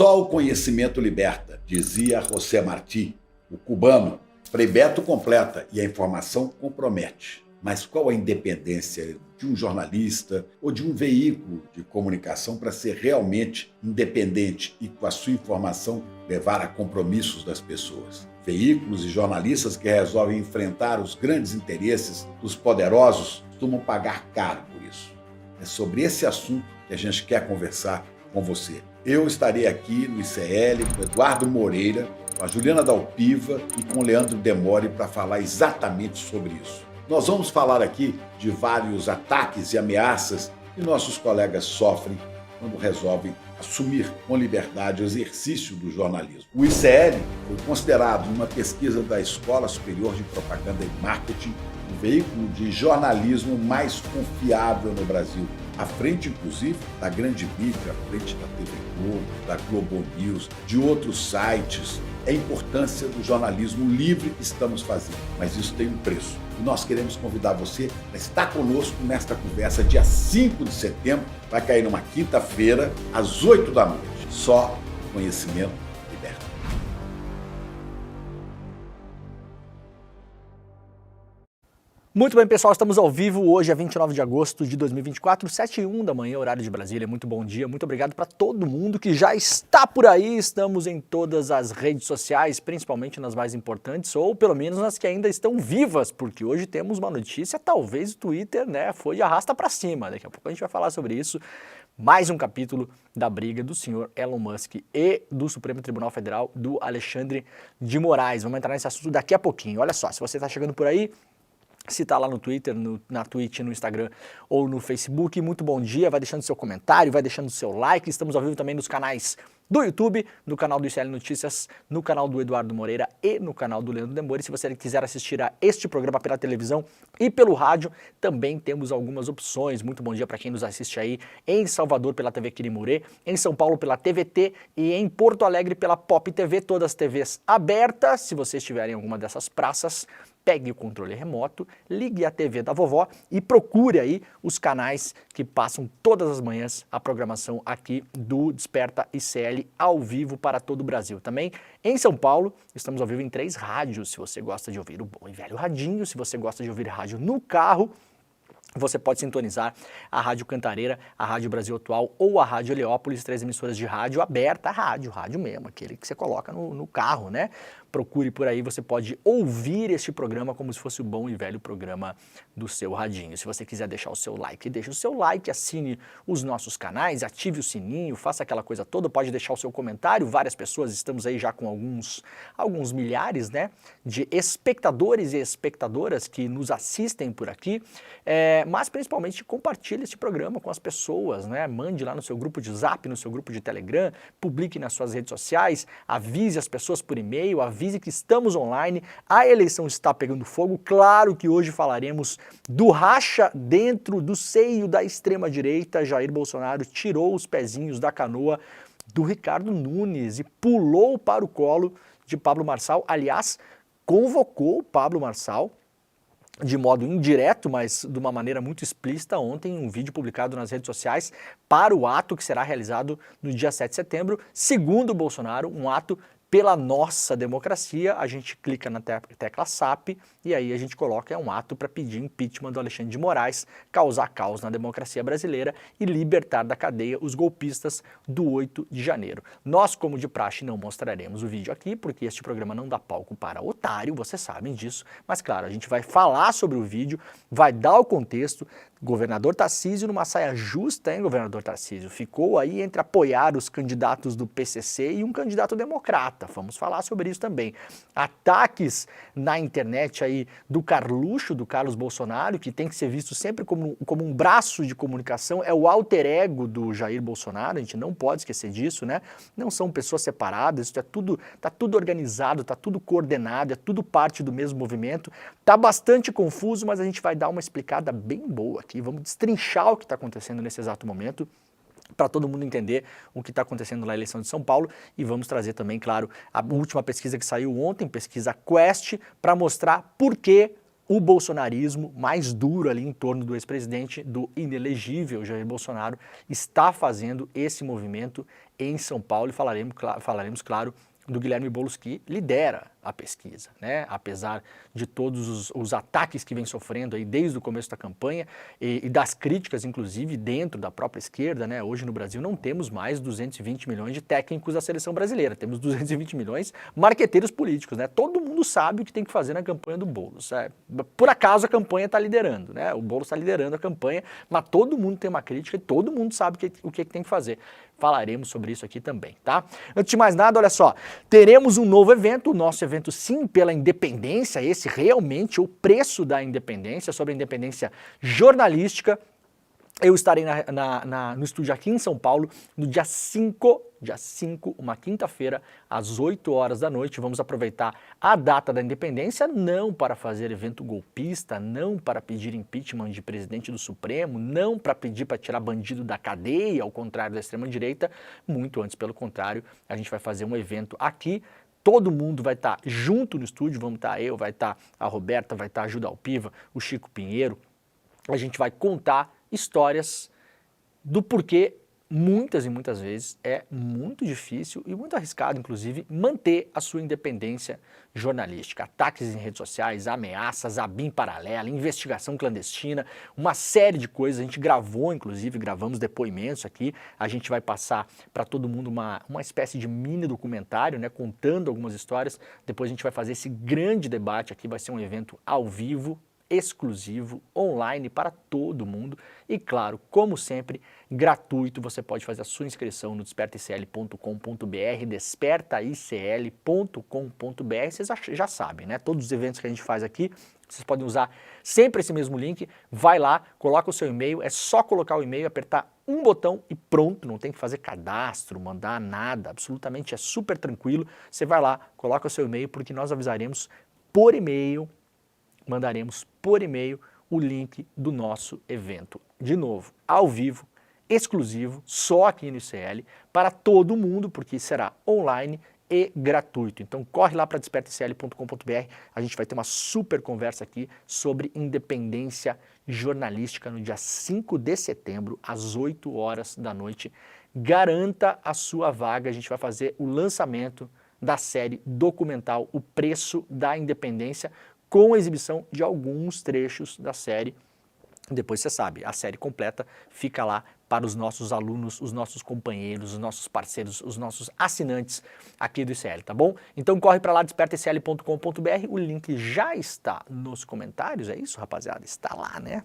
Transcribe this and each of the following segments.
Só o conhecimento liberta, dizia José Martí, o cubano. Frei Beto completa e a informação compromete. Mas qual a independência de um jornalista ou de um veículo de comunicação para ser realmente independente e, com a sua informação, levar a compromissos das pessoas? Veículos e jornalistas que resolvem enfrentar os grandes interesses dos poderosos costumam pagar caro por isso. É sobre esse assunto que a gente quer conversar com você. Eu estarei aqui no ICL com Eduardo Moreira, com a Juliana Dalpiva e com o Leandro Demore para falar exatamente sobre isso. Nós vamos falar aqui de vários ataques e ameaças que nossos colegas sofrem quando resolvem assumir com liberdade o exercício do jornalismo. O ICL foi considerado, numa pesquisa da Escola Superior de Propaganda e Marketing, o veículo de jornalismo mais confiável no Brasil, à frente, inclusive, da grande mídia, à frente da TV Globo, da Globo News, de outros sites. É a importância do jornalismo livre que estamos fazendo, mas isso tem um preço. E nós queremos convidar você a estar conosco nesta conversa dia 5 de setembro, vai cair numa quinta-feira, às 8 da noite. Só conhecimento liberta. Muito bem, pessoal, estamos ao vivo hoje, é 29 de agosto de 2024, 7h01 da manhã, horário de Brasília. Muito bom dia, muito obrigado para todo mundo que já está por aí. Estamos em todas as redes sociais, principalmente nas mais importantes, ou pelo menos nas que ainda estão vivas, porque hoje temos uma notícia, talvez o Twitter, foi de arrasta para cima. Daqui a pouco a gente vai falar sobre isso. Mais um capítulo da briga do senhor Elon Musk e do Supremo Tribunal Federal, do Alexandre de Moraes. Vamos entrar nesse assunto daqui a pouquinho. Olha só, se você está chegando por aí, se está lá no Twitter, na Twitch, no Instagram ou no Facebook, muito bom dia, vai deixando seu comentário, vai deixando seu like. Estamos ao vivo também nos canais do YouTube, no canal do ICL Notícias, no canal do Eduardo Moreira e no canal do Leandro Demore. Se você quiser assistir a este programa pela televisão e pelo rádio, também temos algumas opções. Muito bom dia para quem nos assiste aí em Salvador pela TV Quirimurê, em São Paulo pela TVT e em Porto Alegre pela Pop TV, todas as TVs abertas. Se você estiver em alguma dessas praças, pegue o controle remoto, ligue a TV da vovó e procure aí os canais que passam todas as manhãs a programação aqui do Desperta ICL ao vivo para todo o Brasil. Também em São Paulo, estamos ao vivo em 3 rádios. Se você gosta de ouvir o bom e velho radinho, se você gosta de ouvir rádio no carro, você pode sintonizar a Rádio Cantareira, a Rádio Brasil Atual ou a Rádio Heliópolis, 3 emissoras de rádio aberta, rádio mesmo, aquele que você coloca no carro, Procure por aí, você pode ouvir este programa como se fosse o bom e velho programa do seu radinho. Se você quiser deixar o seu like, deixe o seu like, assine os nossos canais, ative o sininho, faça aquela coisa toda, pode deixar o seu comentário. Várias pessoas, estamos aí já com alguns milhares, de espectadores e espectadoras que nos assistem por aqui, mas principalmente compartilhe este programa com as pessoas, Mande lá no seu grupo de Zap, no seu grupo de Telegram, publique nas suas redes sociais, avise as pessoas por e-mail, avise que estamos online, a eleição está pegando fogo. Claro que hoje falaremos do racha dentro do seio da extrema-direita. Jair Bolsonaro tirou os pezinhos da canoa do Ricardo Nunes e pulou para o colo de Pablo Marçal. Aliás, convocou o Pablo Marçal de modo indireto, mas de uma maneira muito explícita ontem, um vídeo publicado nas redes sociais para o ato que será realizado no dia 7 de setembro. Segundo o Bolsonaro, um ato pela nossa democracia. A gente clica na tecla SAP e aí a gente coloca um ato para pedir impeachment do Alexandre de Moraes, causar caos na democracia brasileira e libertar da cadeia os golpistas do 8 de janeiro. Nós, como de praxe, não mostraremos o vídeo aqui, porque este programa não dá palco para otário, vocês sabem disso, mas claro, a gente vai falar sobre o vídeo, vai dar o contexto. Governador Tarcísio numa saia justa, hein, governador Tarcísio? Ficou aí entre apoiar os candidatos do PCC e um candidato democrata. Vamos falar sobre isso também. Ataques na internet aí do Carluxo, do Carlos Bolsonaro, que tem que ser visto sempre como um braço de comunicação, é o alter ego do Jair Bolsonaro, a gente não pode esquecer disso, Não são pessoas separadas, isso tá tudo organizado, tá tudo coordenado, é tudo parte do mesmo movimento. Tá bastante confuso, mas a gente vai dar uma explicada bem boa aqui, vamos destrinchar o que está acontecendo nesse exato momento, para todo mundo entender o que está acontecendo na eleição de São Paulo, e vamos trazer também, claro, a última pesquisa que saiu ontem, pesquisa Quest, para mostrar por que o bolsonarismo mais duro ali em torno do ex-presidente, do inelegível Jair Bolsonaro, está fazendo esse movimento em São Paulo, e falaremos, claro, do Guilherme Boulos, que lidera a pesquisa, né? Apesar de todos os ataques que vem sofrendo aí desde o começo da campanha e das críticas, inclusive, dentro da própria esquerda, né? Hoje no Brasil não temos mais 220 milhões de técnicos da seleção brasileira, temos 220 milhões marqueteiros políticos, né? Todo mundo sabe o que tem que fazer na campanha do Boulos. Por acaso a campanha está liderando, né? O Boulos está liderando a campanha, mas todo mundo tem uma crítica e todo mundo sabe o que tem que fazer. Falaremos sobre isso aqui também, tá? Antes de mais nada, olha só, teremos um novo evento, o nosso evento Sim pela Independência, esse realmente o preço da independência, sobre a independência jornalística. Eu estarei no estúdio aqui em São Paulo no dia 5, uma quinta-feira, às 8 horas da noite. Vamos aproveitar a data da independência, não para fazer evento golpista, não para pedir impeachment de presidente do Supremo, não para pedir para tirar bandido da cadeia, ao contrário da extrema-direita, muito antes, pelo contrário, a gente vai fazer um evento aqui. Todo mundo vai estar junto no estúdio, vamos estar eu, vai estar a Roberta, vai estar a Juda Alpiva, o Chico Pinheiro. A gente vai contar histórias do porquê muitas e muitas vezes é muito difícil e muito arriscado, inclusive, manter a sua independência jornalística. Ataques em redes sociais, ameaças, a BIM paralela, investigação clandestina, uma série de coisas. A gente gravou, inclusive, gravamos depoimentos aqui. A gente vai passar para todo mundo uma espécie de mini documentário, né, contando algumas histórias. Depois a gente vai fazer esse grande debate aqui, vai ser um evento ao vivo, exclusivo, online para todo mundo e, claro, como sempre, gratuito. Você pode fazer a sua inscrição no despertaicl.com.br, despertaicl.com.br. Vocês já sabem, né? Todos os eventos que a gente faz aqui, vocês podem usar sempre esse mesmo link. Vai lá, coloca o seu e-mail, é só colocar o e-mail, apertar um botão e pronto, não tem que fazer cadastro, mandar nada, absolutamente é super tranquilo. Você vai lá, coloca o seu e-mail, porque nós avisaremos por e-mail, mandaremos por e-mail o link do nosso evento. De novo, ao vivo, exclusivo, só aqui no ICL, para todo mundo, porque será online e gratuito. Então corre lá para despertaicl.com.br, a gente vai ter uma super conversa aqui sobre independência jornalística no dia 5 de setembro, às 8 horas da noite. Garanta a sua vaga, a gente vai fazer o lançamento da série documental O Preço da Independência, com a exibição de alguns trechos da série. Depois você sabe, a série completa fica lá para os nossos alunos, os nossos companheiros, os nossos parceiros, os nossos assinantes aqui do ICL, tá bom? Então corre para lá, despertaicl.com.br, o link já está nos comentários, é isso, rapaziada? Está lá, né?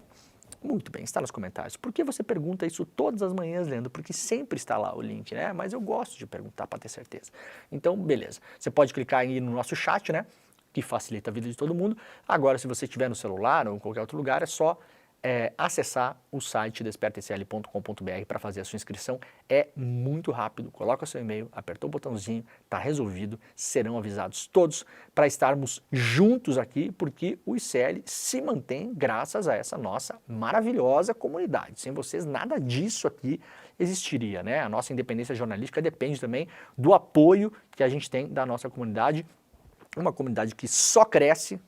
Muito bem, está nos comentários. Por que você pergunta isso todas as manhãs, Leandro? Porque sempre está lá o link, né? Mas eu gosto de perguntar para ter certeza. Então, beleza. Você pode clicar aí no nosso chat, né? Que facilita a vida de todo mundo. Agora, se você estiver no celular ou em qualquer outro lugar, é só acessar o site despertaicl.com.br para fazer a sua inscrição. É muito rápido, coloca seu e-mail, apertou o botãozinho, está resolvido, serão avisados todos para estarmos juntos aqui, porque o ICL se mantém graças a essa nossa maravilhosa comunidade. Sem vocês, nada disso aqui existiria, né? A nossa independência jornalística depende também do apoio que a gente tem da nossa comunidade. Uma comunidade que só cresce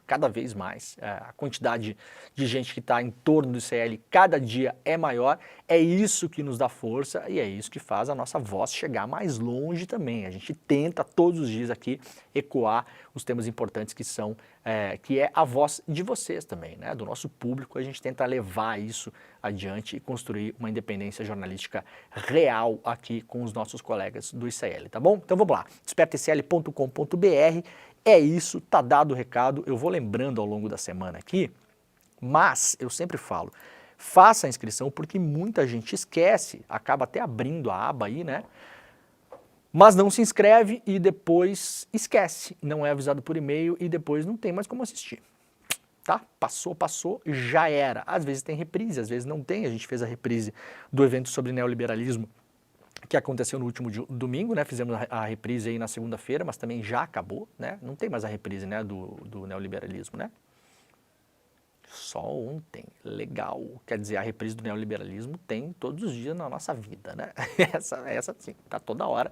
cada vez mais. A quantidade de gente que está em torno do ICL cada dia é maior. É isso que nos dá força e é isso que faz a nossa voz chegar mais longe também. A gente tenta todos os dias aqui ecoar os temas importantes que é a voz de vocês também, né? Do nosso público. A gente tenta levar isso adiante e construir uma independência jornalística real aqui com os nossos colegas do ICL, tá bom? Então vamos lá, despertaicl.com.br, é isso, tá dado o recado. Eu vou lembrando ao longo da semana aqui, mas eu sempre falo, faça a inscrição porque muita gente esquece, acaba até abrindo a aba aí, né? Mas não se inscreve e depois esquece, não é avisado por e-mail e depois não tem mais como assistir. Tá? Passou, já era. Às vezes tem reprise, às vezes não tem. A gente fez a reprise do evento sobre neoliberalismo que aconteceu no último domingo, né? Fizemos a reprise aí na segunda-feira, mas também já acabou, né? Não tem mais a reprise, né, do neoliberalismo, né? Só ontem, legal. Quer dizer, a reprise do neoliberalismo tem todos os dias na nossa vida, né? Essa sim, tá toda hora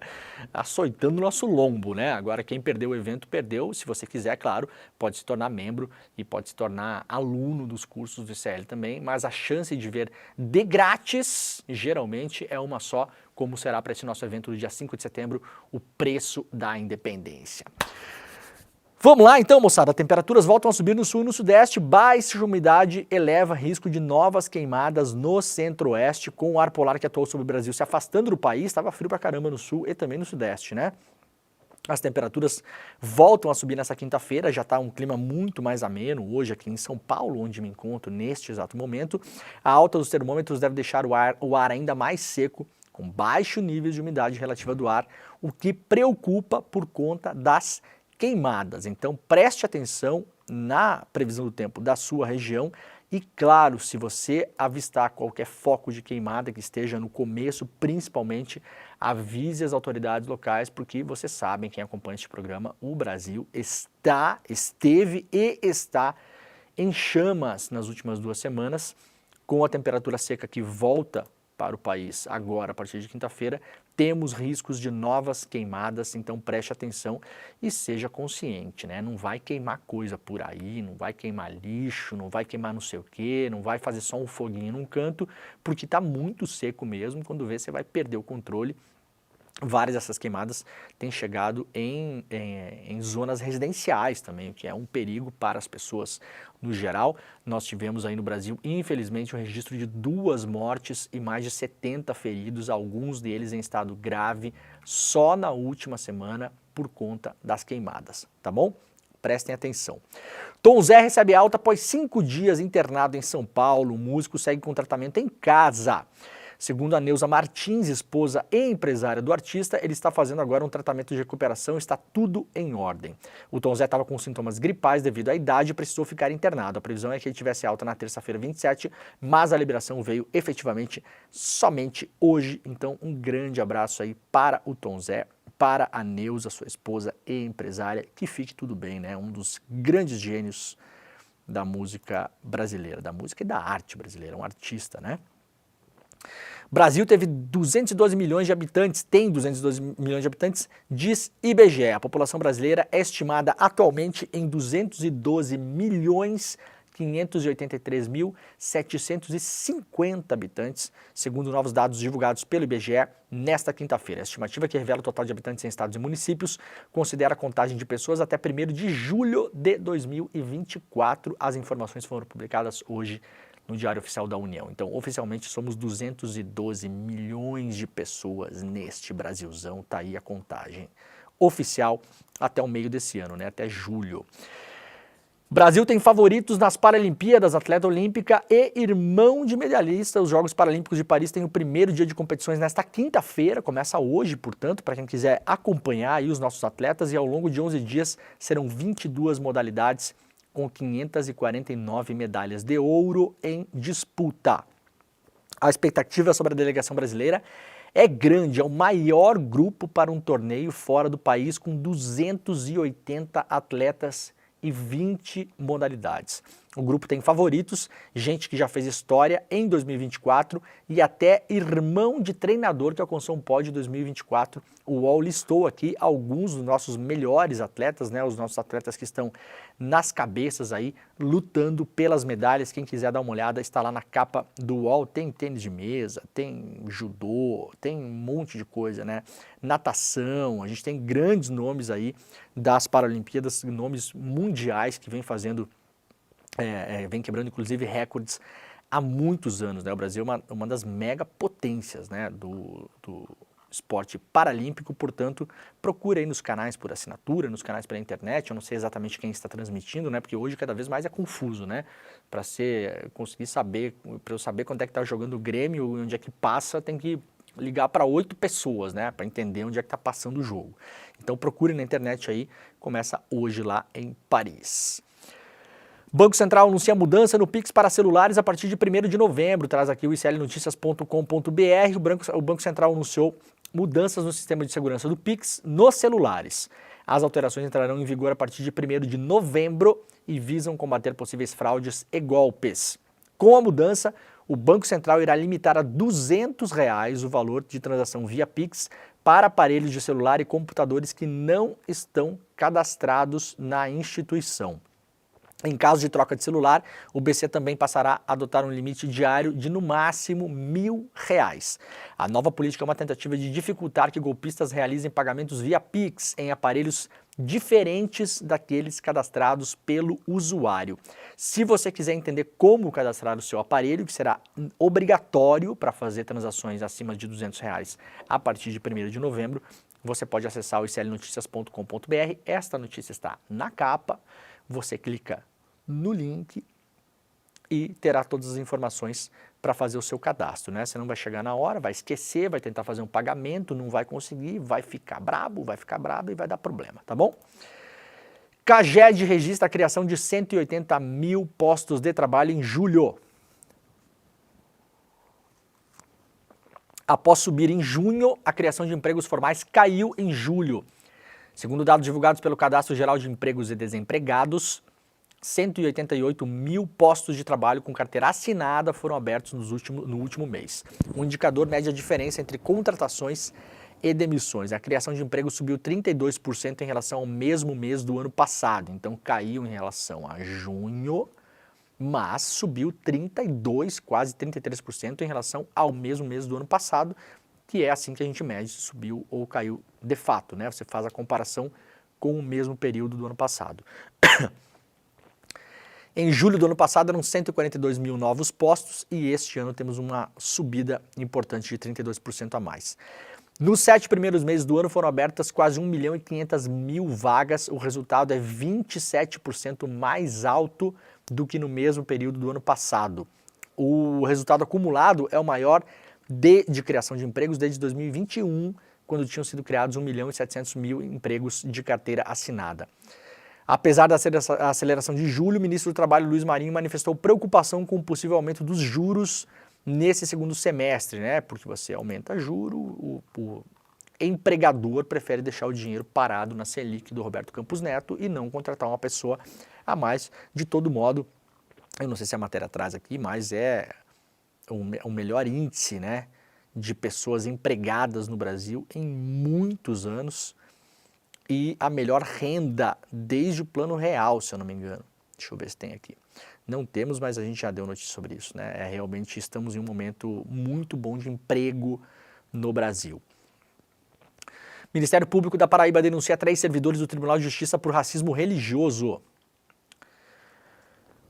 açoitando o nosso lombo, né? Agora, quem perdeu o evento, perdeu. Se você quiser, claro, pode se tornar membro e pode se tornar aluno dos cursos do ICL também, mas a chance de ver de grátis, geralmente, é uma só, como será para esse nosso evento do dia 5 de setembro, o preço da independência. Vamos lá então, moçada, temperaturas voltam a subir no sul e no sudeste, baixa umidade eleva risco de novas queimadas no centro-oeste, com o ar polar que atuou sobre o Brasil se afastando do país, estava frio pra caramba no sul e também no sudeste, né? As temperaturas voltam a subir nessa quinta-feira, já está um clima muito mais ameno hoje aqui em São Paulo, onde me encontro neste exato momento. A alta dos termômetros deve deixar o ar ainda mais seco, com baixo nível de umidade relativa do ar, o que preocupa por conta das queimadas. Então preste atenção na previsão do tempo da sua região e, claro, se você avistar qualquer foco de queimada que esteja no começo, principalmente, avise as autoridades locais, porque vocês sabem, quem acompanha este programa, o Brasil esteve e está em chamas nas últimas 2 semanas, com a temperatura seca que volta para o país agora, a partir de quinta-feira, temos riscos de novas queimadas, então preste atenção e seja consciente, né? Não vai queimar coisa por aí, não vai queimar lixo, não vai queimar não sei o quê, não vai fazer só um foguinho num canto, porque está muito seco mesmo, quando vê você vai perder o controle. Várias dessas queimadas têm chegado em zonas residenciais também, o que é um perigo para as pessoas no geral. Nós tivemos aí no Brasil, infelizmente, um registro de 2 mortes e mais de 70 feridos, alguns deles em estado grave, só na última semana por conta das queimadas, tá bom? Prestem atenção. Tom Zé recebe alta após 5 dias internado em São Paulo. O músico segue com tratamento em casa. Segundo a Neuza Martins, esposa e empresária do artista, ele está fazendo agora um tratamento de recuperação, está tudo em ordem. O Tom Zé estava com sintomas gripais devido à idade e precisou ficar internado. A previsão é que ele tivesse alta na terça-feira 27, mas a liberação veio efetivamente somente hoje. Então, um grande abraço aí para o Tom Zé, para a Neuza, sua esposa e empresária. Que fique tudo bem, né? Um dos grandes gênios da música brasileira, da música e da arte brasileira, um artista, né? Brasil teve 212 milhões de habitantes, tem 212 milhões de habitantes, diz IBGE. A população brasileira é estimada atualmente em 212 milhões 583.750 habitantes, segundo novos dados divulgados pelo IBGE nesta quinta-feira. A estimativa, que revela o total de habitantes em estados e municípios, considera a contagem de pessoas até 1º de julho de 2024. As informações foram publicadas hoje no Diário Oficial da União. Então, oficialmente, somos 212 milhões de pessoas neste Brasilzão. Tá aí a contagem oficial até o meio desse ano, né? Até julho. Brasil tem favoritos nas Paralimpíadas, atleta olímpica e irmão de medalhista. Os Jogos Paralímpicos de Paris têm o primeiro dia de competições nesta quinta-feira, começa hoje, portanto, para quem quiser acompanhar aí os nossos atletas, e ao longo de 11 dias serão 22 modalidades, com 549 medalhas de ouro em disputa. A expectativa sobre a delegação brasileira é grande, é o maior grupo para um torneio fora do país, com 280 atletas e 20 modalidades. O grupo tem favoritos, gente que já fez história em 2024 e até irmão de treinador que alcançou um pódio em 2024. O UOL listou aqui alguns dos nossos melhores atletas, né? Os nossos atletas que estão nas cabeças aí, lutando pelas medalhas. Quem quiser dar uma olhada, está lá na capa do UOL. Tem tênis de mesa, tem judô, tem um monte de coisa, né? Natação, a gente tem grandes nomes aí das Paralimpíadas, nomes mundiais que vem fazendo, vem quebrando inclusive recordes há muitos anos, né? O Brasil é uma das mega potências, né, do esporte paralímpico, portanto, procure aí nos canais por assinatura, nos canais pela internet. Eu não sei exatamente quem está transmitindo, né, porque hoje cada vez mais é confuso, né, para conseguir saber, para eu saber quando é que está jogando o Grêmio, onde é que passa, tem que ligar para 8 pessoas, né, para entender onde é que está passando o jogo. Então procure na internet aí, começa hoje lá em Paris. Banco Central anuncia mudança no Pix para celulares a partir de 1º de novembro, traz aqui o iclnoticias.com.br. O Banco Central anunciou mudanças no sistema de segurança do Pix nos celulares. As alterações entrarão em vigor a partir de 1º de novembro e visam combater possíveis fraudes e golpes. Com a mudança, o Banco Central irá limitar a R$ 200 o valor de transação via Pix para aparelhos de celular e computadores que não estão cadastrados na instituição. Em caso de troca de celular, o BC também passará a adotar um limite diário de no máximo R$ 1.000. A nova política é uma tentativa de dificultar que golpistas realizem pagamentos via Pix em aparelhos diferentes daqueles cadastrados pelo usuário. Se você quiser entender como cadastrar o seu aparelho, que será obrigatório para fazer transações acima de R$ 200 a partir de 1º de novembro, você pode acessar o iclnoticias.com.br. Esta notícia está na capa. Você clica no link e terá todas as informações para fazer o seu cadastro, né? Você não vai chegar na hora, vai esquecer, vai tentar fazer um pagamento, não vai conseguir, vai ficar brabo e vai dar problema, tá bom? CAGED registra a criação de 180 mil postos de trabalho em julho. Após subir em junho, a criação de empregos formais caiu em julho. Segundo dados divulgados pelo Cadastro Geral de Empregos e Desempregados, 188 mil postos de trabalho com carteira assinada foram abertos no último mês. O indicador mede a diferença entre contratações e demissões. A criação de emprego subiu 32% em relação ao mesmo mês do ano passado. Então caiu em relação a junho, mas subiu 32%, quase 33% em relação ao mesmo mês do ano passado, que é assim que a gente mede se subiu ou caiu de fato, né? Você faz a comparação com o mesmo período do ano passado. Em julho do ano passado eram 142 mil novos postos e este ano temos uma subida importante de 32% a mais. Nos 7 primeiros meses do ano foram abertas quase 1.500.000 vagas, o resultado é 27% mais alto do que no mesmo período do ano passado. O resultado acumulado é o maior de criação de empregos desde 2021, quando tinham sido criados 1.700.000 empregos de carteira assinada. Apesar da aceleração de julho, o ministro do Trabalho, Luiz Marinho, manifestou preocupação com o possível aumento dos juros nesse segundo semestre, né? Porque você aumenta juro, o empregador prefere deixar o dinheiro parado na Selic do Roberto Campos Neto e não contratar uma pessoa a mais. De todo modo, eu não sei se a matéria traz aqui, mas é o melhor índice, né, de pessoas empregadas no Brasil em muitos anos e a melhor renda desde o Plano Real, se eu não me engano. Deixa eu ver se tem aqui. Não temos, mas a gente já deu notícia sobre isso, né? Realmente estamos em um momento muito bom de emprego no Brasil. Ministério Público da Paraíba denuncia 3 servidores do Tribunal de Justiça por racismo religioso.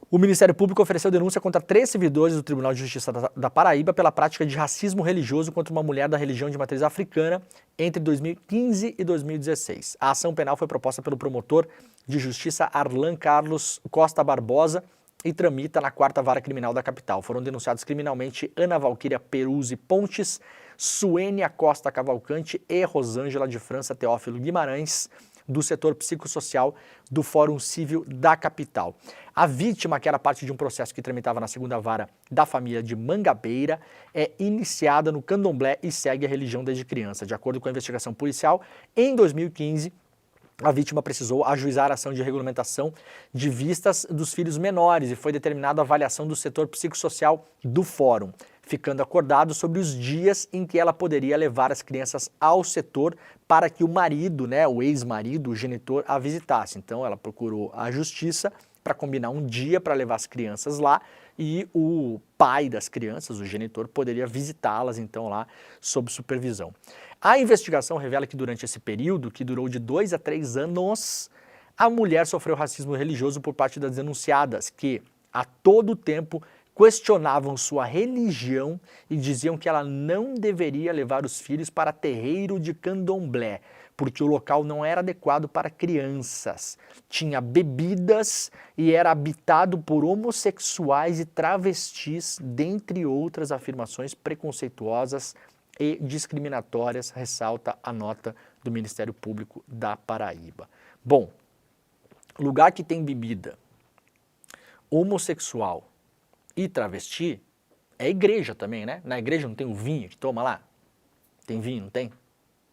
O Ministério Público ofereceu denúncia contra 3 servidores do Tribunal de Justiça da Paraíba pela prática de racismo religioso contra uma mulher da religião de matriz africana entre 2015 e 2016. A ação penal foi proposta pelo promotor de justiça Arlan Carlos Costa Barbosa e tramita na 4ª Vara Criminal da capital. Foram denunciados criminalmente Ana Valquíria Peruzzi Pontes, Suênia Costa Cavalcante e Rosângela de França Teófilo Guimarães, do setor psicossocial do Fórum Civil da capital. A vítima, que era parte de um processo que tramitava na 2ª Vara da família de Mangabeira, é iniciada no candomblé e segue a religião desde criança. De acordo com a investigação policial, em 2015, a vítima precisou ajuizar a ação de regulamentação de vistas dos filhos menores e foi determinada a avaliação do setor psicossocial do fórum, ficando acordado sobre os dias em que ela poderia levar as crianças ao setor para que o marido, né, o ex-marido, o genitor, a visitasse. Então ela procurou a justiça para combinar um dia para levar as crianças lá e o pai das crianças, o genitor, poderia visitá-las então lá sob supervisão. A investigação revela que durante esse período, que durou de 2 a 3 anos, a mulher sofreu racismo religioso por parte das denunciadas, que a todo tempo questionavam sua religião e diziam que ela não deveria levar os filhos para terreiro de candomblé, porque o local não era adequado para crianças. Tinha bebidas e era habitado por homossexuais e travestis, dentre outras afirmações preconceituosas e discriminatórias, ressalta a nota do Ministério Público da Paraíba. Bom, lugar que tem bebida, homossexual e travesti é igreja também, né? Na igreja não tem o vinho que toma lá? Tem vinho, não tem?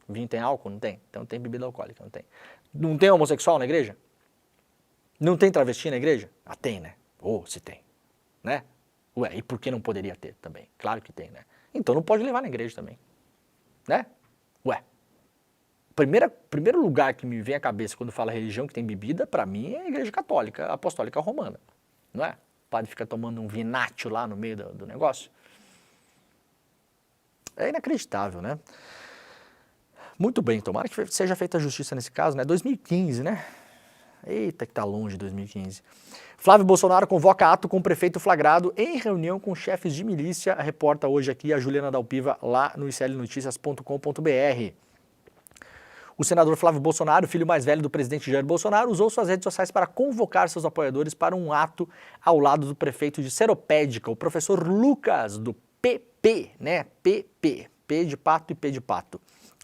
Vinho tem álcool? Não tem. Então tem bebida alcoólica, não tem. Não tem homossexual na igreja? Não tem travesti na igreja? Ah, tem, né? Ou se tem, né? Ué, e por que não poderia ter também? Claro que tem, né? Então não pode levar na igreja também, né? Ué, primeiro lugar que me vem à cabeça quando fala religião que tem bebida, para mim, é a igreja católica, apostólica romana, não é? O padre fica tomando um vinátio lá no meio do negócio. É inacreditável, né? Muito bem, tomara que seja feita a justiça nesse caso, né? 2015, né? Eita, que tá longe 2015. Flávio Bolsonaro convoca ato com o prefeito flagrado em reunião com chefes de milícia. Reporta hoje aqui a Juliana Dalpiva lá no iclnoticias.com.br. O senador Flávio Bolsonaro, filho mais velho do presidente Jair Bolsonaro, usou suas redes sociais para convocar seus apoiadores para um ato ao lado do prefeito de Seropédica, o professor Lucas, do PP, né? PP, P de pato e P de pato,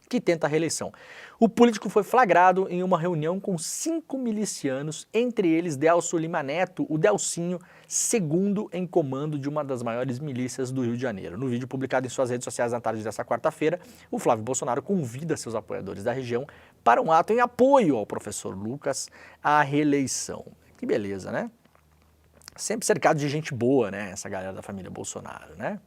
que tenta a reeleição. O político foi flagrado em uma reunião com 5 milicianos, entre eles Delcio Lima Neto, o Delcinho, segundo em comando de uma das maiores milícias do Rio de Janeiro. No vídeo publicado em suas redes sociais na tarde desta quarta-feira, o Flávio Bolsonaro convida seus apoiadores da região para um ato em apoio ao professor Lucas à reeleição. Que beleza, né? Sempre cercado de gente boa, né? Essa galera da família Bolsonaro, né?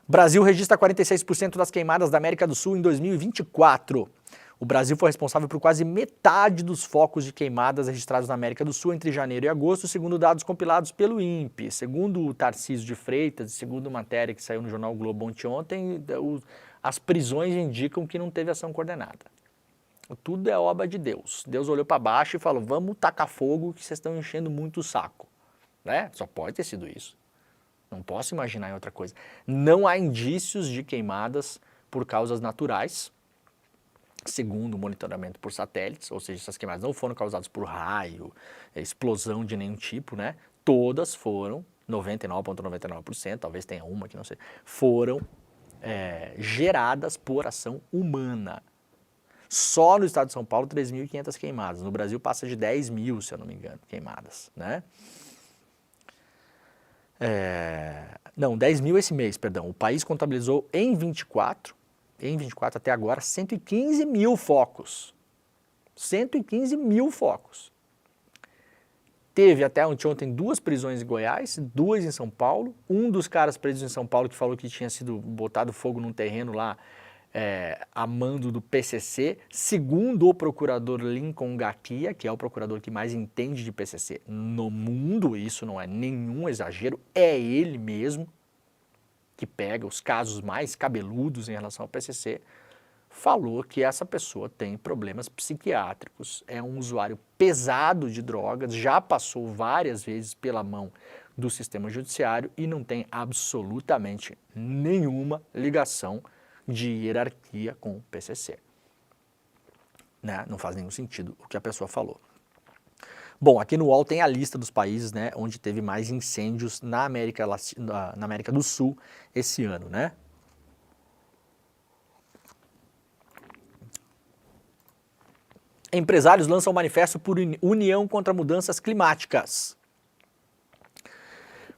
Brasil registra 46% das queimadas da América do Sul em 2024. O Brasil foi responsável por quase metade dos focos de queimadas registrados na América do Sul entre janeiro e agosto, segundo dados compilados pelo INPE. Segundo o Tarcísio de Freitas, segundo matéria que saiu no jornal Globo ontem, as prisões indicam que não teve ação coordenada. Tudo é obra de Deus. Deus olhou para baixo e falou, vamos tacar fogo que vocês estão enchendo muito o saco. Né? Só pode ter sido isso. Não posso imaginar em outra coisa. Não há indícios de queimadas por causas naturais, segundo o monitoramento por satélites, ou seja, essas queimadas não foram causadas por raio, explosão de nenhum tipo, né? Todas foram, 99,99%, talvez tenha uma que não sei, foram geradas por ação humana. Só no estado de São Paulo, 3.500 queimadas. No Brasil passa de 10 mil, se eu não me engano, queimadas, né? Não, 10 mil esse mês, perdão. O país contabilizou em 24 até agora, 115 mil focos. 115 mil focos. Teve até ontem 2 prisões em Goiás, 2 em São Paulo. Um dos caras presos em São Paulo que falou que tinha sido botado fogo num terreno lá, a mando do PCC, segundo o procurador Lincoln Gakia, que é o procurador que mais entende de PCC no mundo, isso não é nenhum exagero, é ele mesmo que pega os casos mais cabeludos em relação ao PCC, falou que essa pessoa tem problemas psiquiátricos, é um usuário pesado de drogas, já passou várias vezes pela mão do sistema judiciário e não tem absolutamente nenhuma ligação de hierarquia com o PCC. Né? Não faz nenhum sentido o que a pessoa falou. Bom, aqui no UOL tem a lista dos países, né, onde teve mais incêndios na América do Sul esse ano, né? Empresários lançam manifesto por união contra mudanças climáticas.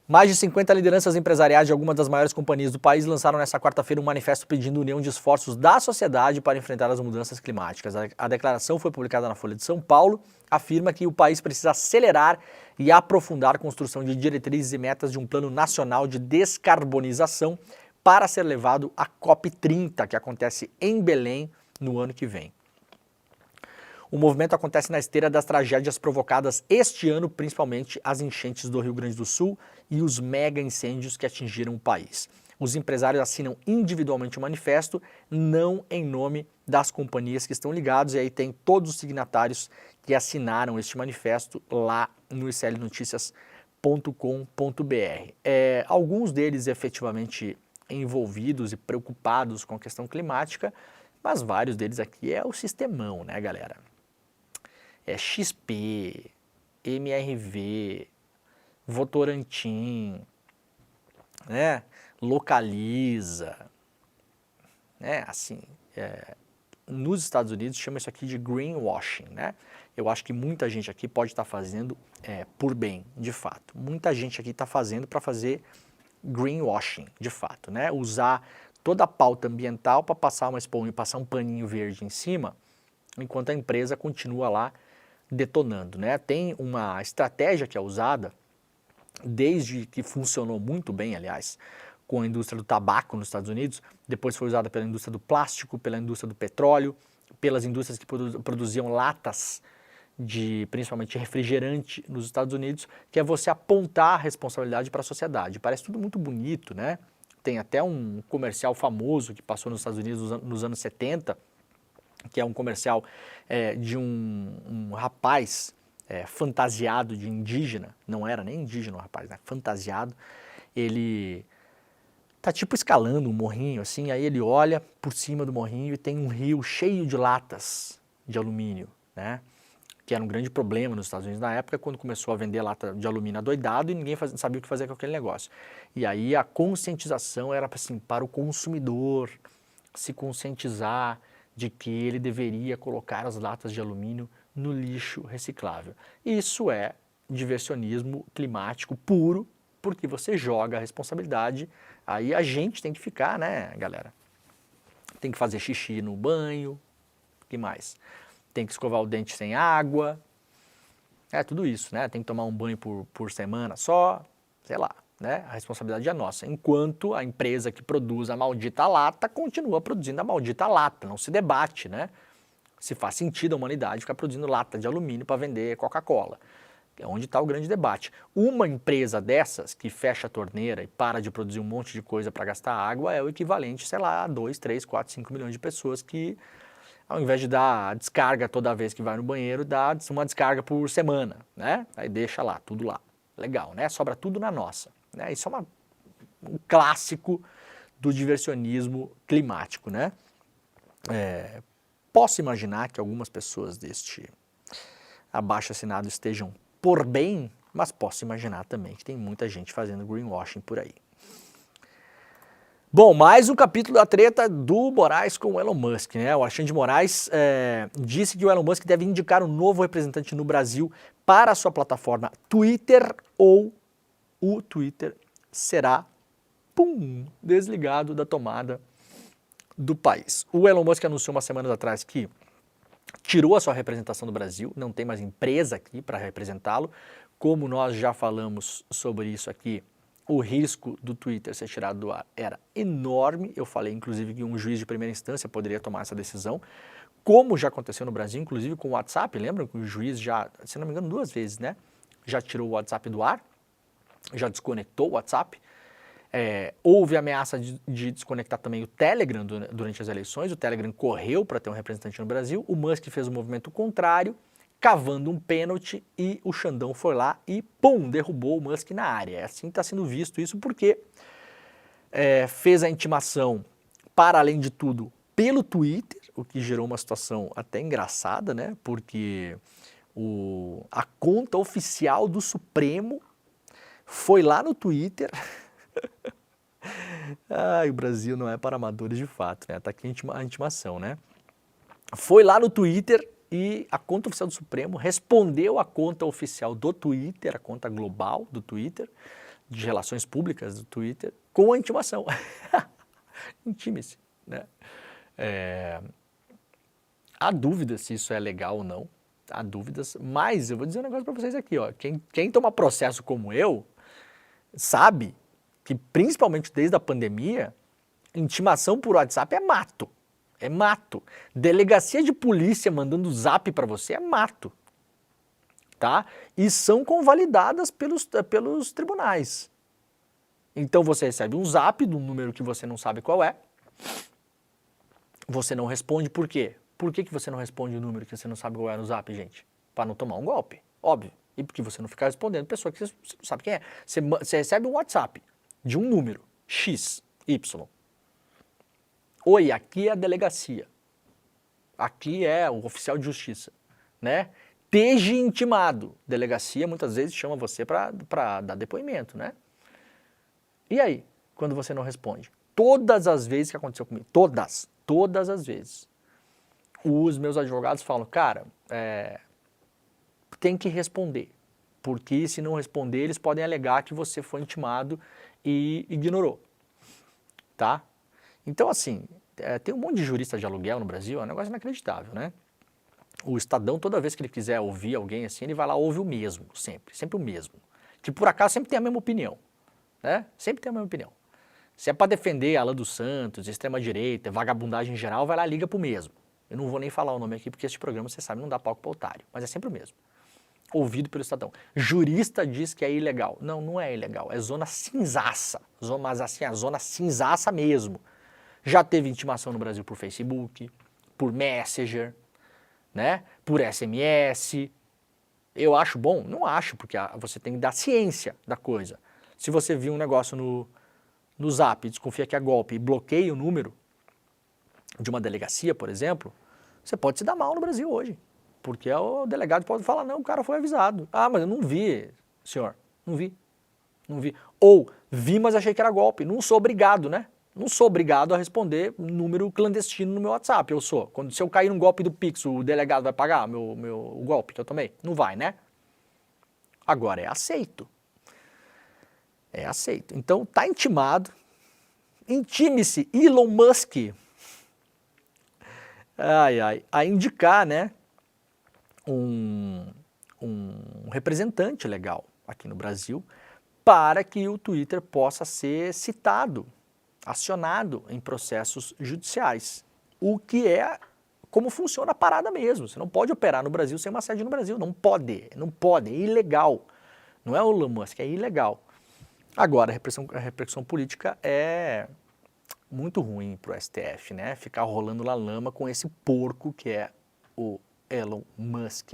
Mais de 50 lideranças empresariais de algumas das maiores companhias do país lançaram nesta quarta-feira um manifesto pedindo união de esforços da sociedade para enfrentar as mudanças climáticas. A declaração foi publicada na Folha de São Paulo, afirma que o país precisa acelerar e aprofundar a construção de diretrizes e metas de um plano nacional de descarbonização para ser levado à COP30, que acontece em Belém no ano que vem. O movimento acontece na esteira das tragédias provocadas este ano, principalmente as enchentes do Rio Grande do Sul e os mega incêndios que atingiram o país. Os empresários assinam individualmente o manifesto, não em nome das companhias que estão ligados, e aí tem todos os signatários que assinaram este manifesto lá no iclnoticias.com.br. Alguns deles efetivamente envolvidos e preocupados com a questão climática, mas vários deles aqui é o sistemão, né, galera? É XP, MRV, Votorantim, né? Localiza, né? Assim, nos Estados Unidos chama isso aqui de greenwashing, né? Eu acho que muita gente aqui pode estar fazendo por bem, de fato. Muita gente aqui está fazendo para fazer greenwashing, de fato, né? Usar toda a pauta ambiental para passar uma esponja e passar um paninho verde em cima, enquanto a empresa continua lá detonando, né? Tem uma estratégia que é usada, desde que funcionou muito bem, aliás, com a indústria do tabaco nos Estados Unidos, depois foi usada pela indústria do plástico, pela indústria do petróleo, pelas indústrias que produziam latas de principalmente refrigerante nos Estados Unidos, que é você apontar a responsabilidade para a sociedade. Parece tudo muito bonito, né? Tem até um comercial famoso que passou nos Estados Unidos nos anos 70, que é um comercial de um rapaz fantasiado de indígena, não era nem indígena o rapaz, né? Fantasiado, ele tá tipo escalando um morrinho assim, aí ele olha por cima do morrinho e tem um rio cheio de latas de alumínio, né? Que era um grande problema nos Estados Unidos na época, quando começou a vender lata de alumínio adoidado e ninguém sabia o que fazer com aquele negócio. E aí a conscientização era assim, para o consumidor se conscientizar de que ele deveria colocar as latas de alumínio no lixo reciclável. Isso é diversionismo climático puro, porque você joga a responsabilidade, aí a gente tem que ficar, né, galera? Tem que fazer xixi no banho, o que mais? Tem que escovar o dente sem água, tudo isso, né? Tem que tomar um banho por semana só, sei lá, né? A responsabilidade é nossa, enquanto a empresa que produz a maldita lata continua produzindo a maldita lata, não se debate, né? Se faz sentido a humanidade ficar produzindo lata de alumínio para vender Coca-Cola. É onde está o grande debate. Uma empresa dessas que fecha a torneira e para de produzir um monte de coisa para gastar água é o equivalente, sei lá, a 2, 3, 4, 5 milhões de pessoas que, ao invés de dar descarga toda vez que vai no banheiro, dá uma descarga por semana, né? Aí deixa lá, tudo lá. Legal, né? Sobra tudo na nossa. Né? Isso é um clássico do diversionismo climático, né? Posso imaginar que algumas pessoas deste abaixo-assinado estejam por bem, mas posso imaginar também que tem muita gente fazendo greenwashing por aí. Bom, mais um capítulo da treta do Moraes com o Elon Musk, né? O Alexandre de Moraes disse que o Elon Musk deve indicar um novo representante no Brasil para a sua plataforma Twitter, ou o Twitter será, desligado da tomada do país. O Elon Musk anunciou umas semanas atrás que tirou a sua representação do Brasil, não tem mais empresa aqui para representá-lo. Como nós já falamos sobre isso aqui, o risco do Twitter ser tirado do ar era enorme. Eu falei, inclusive, que um juiz de primeira instância poderia tomar essa decisão, como já aconteceu no Brasil, inclusive com o WhatsApp. Lembram que o juiz já, se não me engano, 2 vezes, né? Já tirou o WhatsApp do ar, já desconectou o WhatsApp. Houve ameaça de desconectar também o Telegram durante as eleições. O Telegram correu para ter um representante no Brasil. O Musk fez um movimento contrário, cavando um pênalti, e o Xandão foi lá e, derrubou o Musk na área. É assim que está sendo visto isso, porque fez a intimação, para além de tudo, pelo Twitter, o que gerou uma situação até engraçada, né? Porque a conta oficial do Supremo foi lá no Twitter. O Brasil não é para amadores de fato, né? Tá aqui a intimação, né? Foi lá no Twitter e a conta oficial do Supremo respondeu à conta oficial do Twitter, a conta global do Twitter, de relações públicas do Twitter, com a intimação. Intime-se, né? Há dúvidas se isso é legal ou não, há dúvidas, mas eu vou dizer um negócio para vocês aqui, ó. Quem toma processo como eu sabe que, principalmente desde a pandemia, intimação por WhatsApp é mato. É mato. Delegacia de polícia mandando zap para você é mato. Tá? E são convalidadas pelos tribunais. Então você recebe um zap de um número que você não sabe qual é. Você não responde por quê? Por que você não responde o número que você não sabe qual é no zap, gente? Para não tomar um golpe, óbvio. E porque você não ficar respondendo pessoa que você não sabe quem é. Você recebe um WhatsApp de um número, X, Y. Oi, aqui é a delegacia. Aqui é o oficial de justiça, né? Esteja intimado. Delegacia muitas vezes chama você para dar depoimento, né? E aí, quando você não responde? Todas as vezes que aconteceu comigo, todas as vezes, os meus advogados falam, cara, tem que responder, porque se não responder, eles podem alegar que você foi intimado e ignorou, tá? Então, assim, tem um monte de jurista de aluguel no Brasil, é um negócio inacreditável, né? O Estadão, toda vez que ele quiser ouvir alguém assim, ele vai lá ouve o mesmo, sempre o mesmo. Que por acaso sempre tem a mesma opinião, né? Sempre tem a mesma opinião. Se é para defender Alan dos Santos, extrema-direita, vagabundagem em geral, vai lá e liga pro mesmo. Eu não vou nem falar o nome aqui, porque este programa, você sabe, não dá palco para otário, mas é sempre o mesmo. Ouvido pelo Estadão. Jurista diz que é ilegal. Não, não é ilegal, é zona cinzaça. Mas assim, a zona cinzaça mesmo. Já teve intimação no Brasil por Facebook, por Messenger, né? Por SMS. Eu acho bom? Não acho, porque você tem que dar ciência da coisa. Se você viu um negócio no Zap, desconfia que é golpe e bloqueia o número de uma delegacia, por exemplo, você pode se dar mal no Brasil hoje. Porque o delegado pode falar, não, o cara foi avisado. Ah, mas eu não vi, senhor, não vi. Ou, vi, mas achei que era golpe. Não sou obrigado, né? Não sou obrigado a responder número clandestino no meu WhatsApp, eu sou. Se eu cair num golpe do Pix, o delegado vai pagar o golpe que eu tomei? Não vai, né? Agora é aceito. É aceito. Então tá intimado. Intime-se Elon Musk a indicar, né, um representante legal aqui no Brasil para que o Twitter possa ser citado, acionado em processos judiciais. O que é como funciona a parada mesmo. Você não pode operar no Brasil sem uma sede no Brasil. Não pode, é ilegal. Não é o Elon Musk, é ilegal. Agora, a repercussão política é muito ruim para o STF, né? Ficar rolando na lama com esse porco que é o Elon Musk.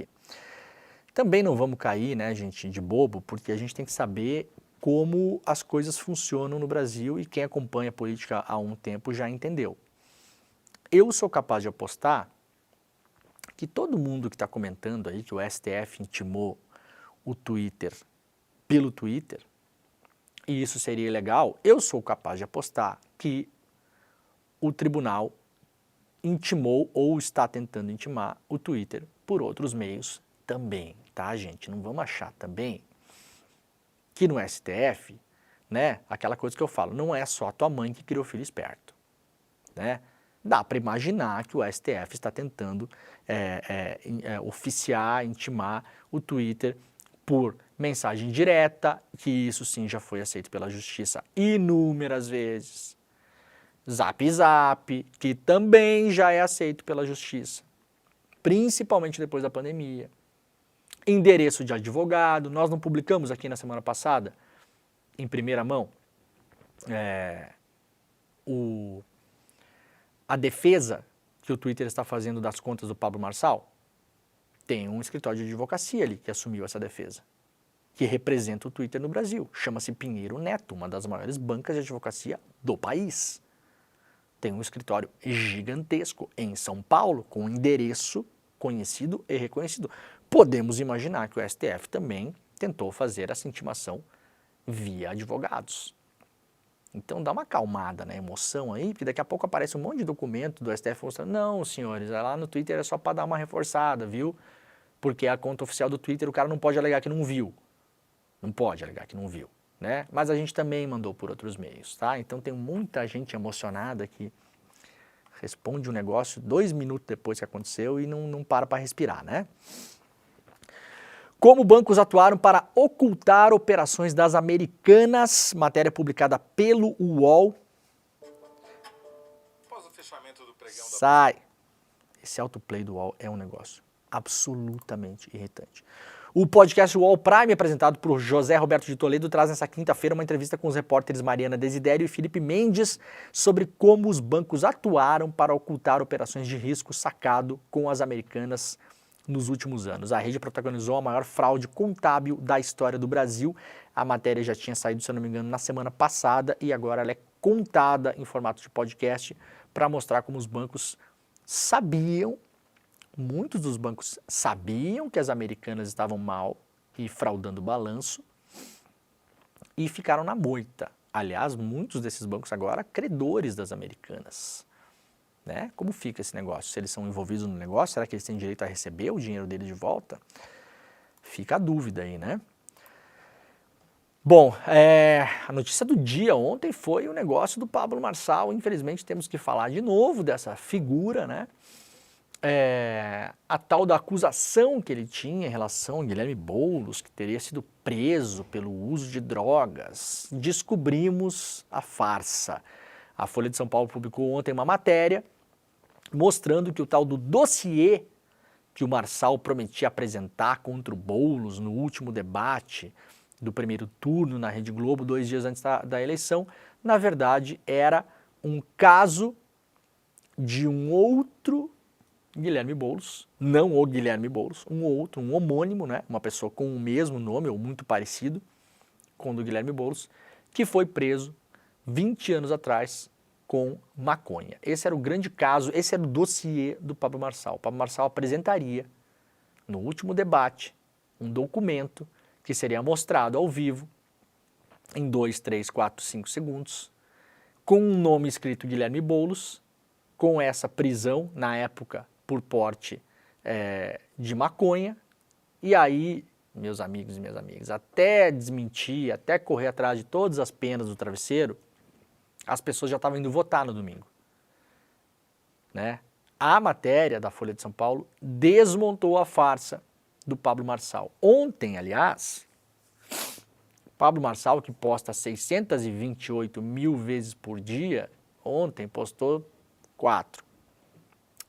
Também não vamos cair, né, gente, de bobo, porque a gente tem que saber como as coisas funcionam no Brasil e quem acompanha a política há um tempo já entendeu. Eu sou capaz de apostar que todo mundo que está comentando aí que o STF intimou o Twitter pelo Twitter, e isso seria ilegal, eu sou capaz de apostar que o tribunal intimou ou está tentando intimar o Twitter por outros meios também, tá, gente? Não vamos achar também que no STF, né, aquela coisa que eu falo, não é só a tua mãe que criou filho esperto, né? Dá para imaginar que o STF está tentando oficiar, intimar o Twitter por mensagem direta, que isso sim já foi aceito pela justiça inúmeras vezes. Zap Zap, que também já é aceito pela justiça, principalmente depois da pandemia. Endereço de advogado, nós não publicamos aqui na semana passada, em primeira mão, a defesa que o Twitter está fazendo das contas do Pablo Marçal? Tem um escritório de advocacia ali que assumiu essa defesa, que representa o Twitter no Brasil. Chama-se Pinheiro Neto, uma das maiores bancas de advocacia do país. Tem um escritório gigantesco em São Paulo, com um endereço conhecido e reconhecido. Podemos imaginar que o STF também tentou fazer essa intimação via advogados. Então dá uma acalmada na emoção aí, porque daqui a pouco aparece um monte de documento do STF mostrando, não, senhores, lá no Twitter é só para dar uma reforçada, viu? Porque a conta oficial do Twitter o cara não pode alegar que não viu. Não pode alegar que não viu, né? Mas a gente também mandou por outros meios, tá? Então tem muita gente emocionada que responde um negócio 2 minutos depois que aconteceu e não para respirar, né? Como bancos atuaram para ocultar operações das Americanas, matéria publicada pelo UOL. Após o fechamento do pregão sai. Esse autoplay do UOL é um negócio absolutamente irritante. O podcast UOL Prime, apresentado por José Roberto de Toledo, traz nessa quinta-feira uma entrevista com os repórteres Mariana Desidério e Felipe Mendes sobre como os bancos atuaram para ocultar operações de risco sacado com as Americanas nos últimos anos. A rede protagonizou a maior fraude contábil da história do Brasil. A matéria já tinha saído, se eu não me engano, na semana passada e agora ela é contada em formato de podcast para mostrar como os bancos sabiam, muitos dos bancos sabiam que as Americanas estavam mal e fraudando o balanço e ficaram na moita. Aliás, muitos desses bancos agora credores das Americanas. Né? Como fica esse negócio? Se eles são envolvidos no negócio, será que eles têm direito a receber o dinheiro deles de volta? Fica a dúvida aí, né? Bom, a notícia do dia ontem foi o negócio do Pablo Marçal. Infelizmente temos que falar de novo dessa figura, né? A tal da acusação que ele tinha em relação a Guilherme Boulos, que teria sido preso pelo uso de drogas. Descobrimos a farsa. A Folha de São Paulo publicou ontem uma matéria mostrando que o tal do dossiê que o Marçal prometia apresentar contra o Boulos no último debate do primeiro turno na Rede Globo, 2 dias antes da eleição, na verdade era um caso de um outro Guilherme Boulos, não o Guilherme Boulos, um outro, um homônimo, né? Uma pessoa com o mesmo nome ou muito parecido com o do Guilherme Boulos, que foi preso 20 anos atrás com maconha. Esse era o grande caso, esse era o dossiê do Pablo Marçal. O Pablo Marçal apresentaria, no último debate, um documento que seria mostrado ao vivo, em 2, 3, 4, 5 segundos, com um nome escrito Guilherme Boulos, com essa prisão, na época, por porte de maconha, e aí, meus amigos e minhas amigas, até desmentir, até correr atrás de todas as penas do travesseiro, as pessoas já estavam indo votar no domingo, né? A matéria da Folha de São Paulo desmontou a farsa do Pablo Marçal. Ontem, aliás, Pablo Marçal, que posta 628 mil vezes por dia, ontem postou 4,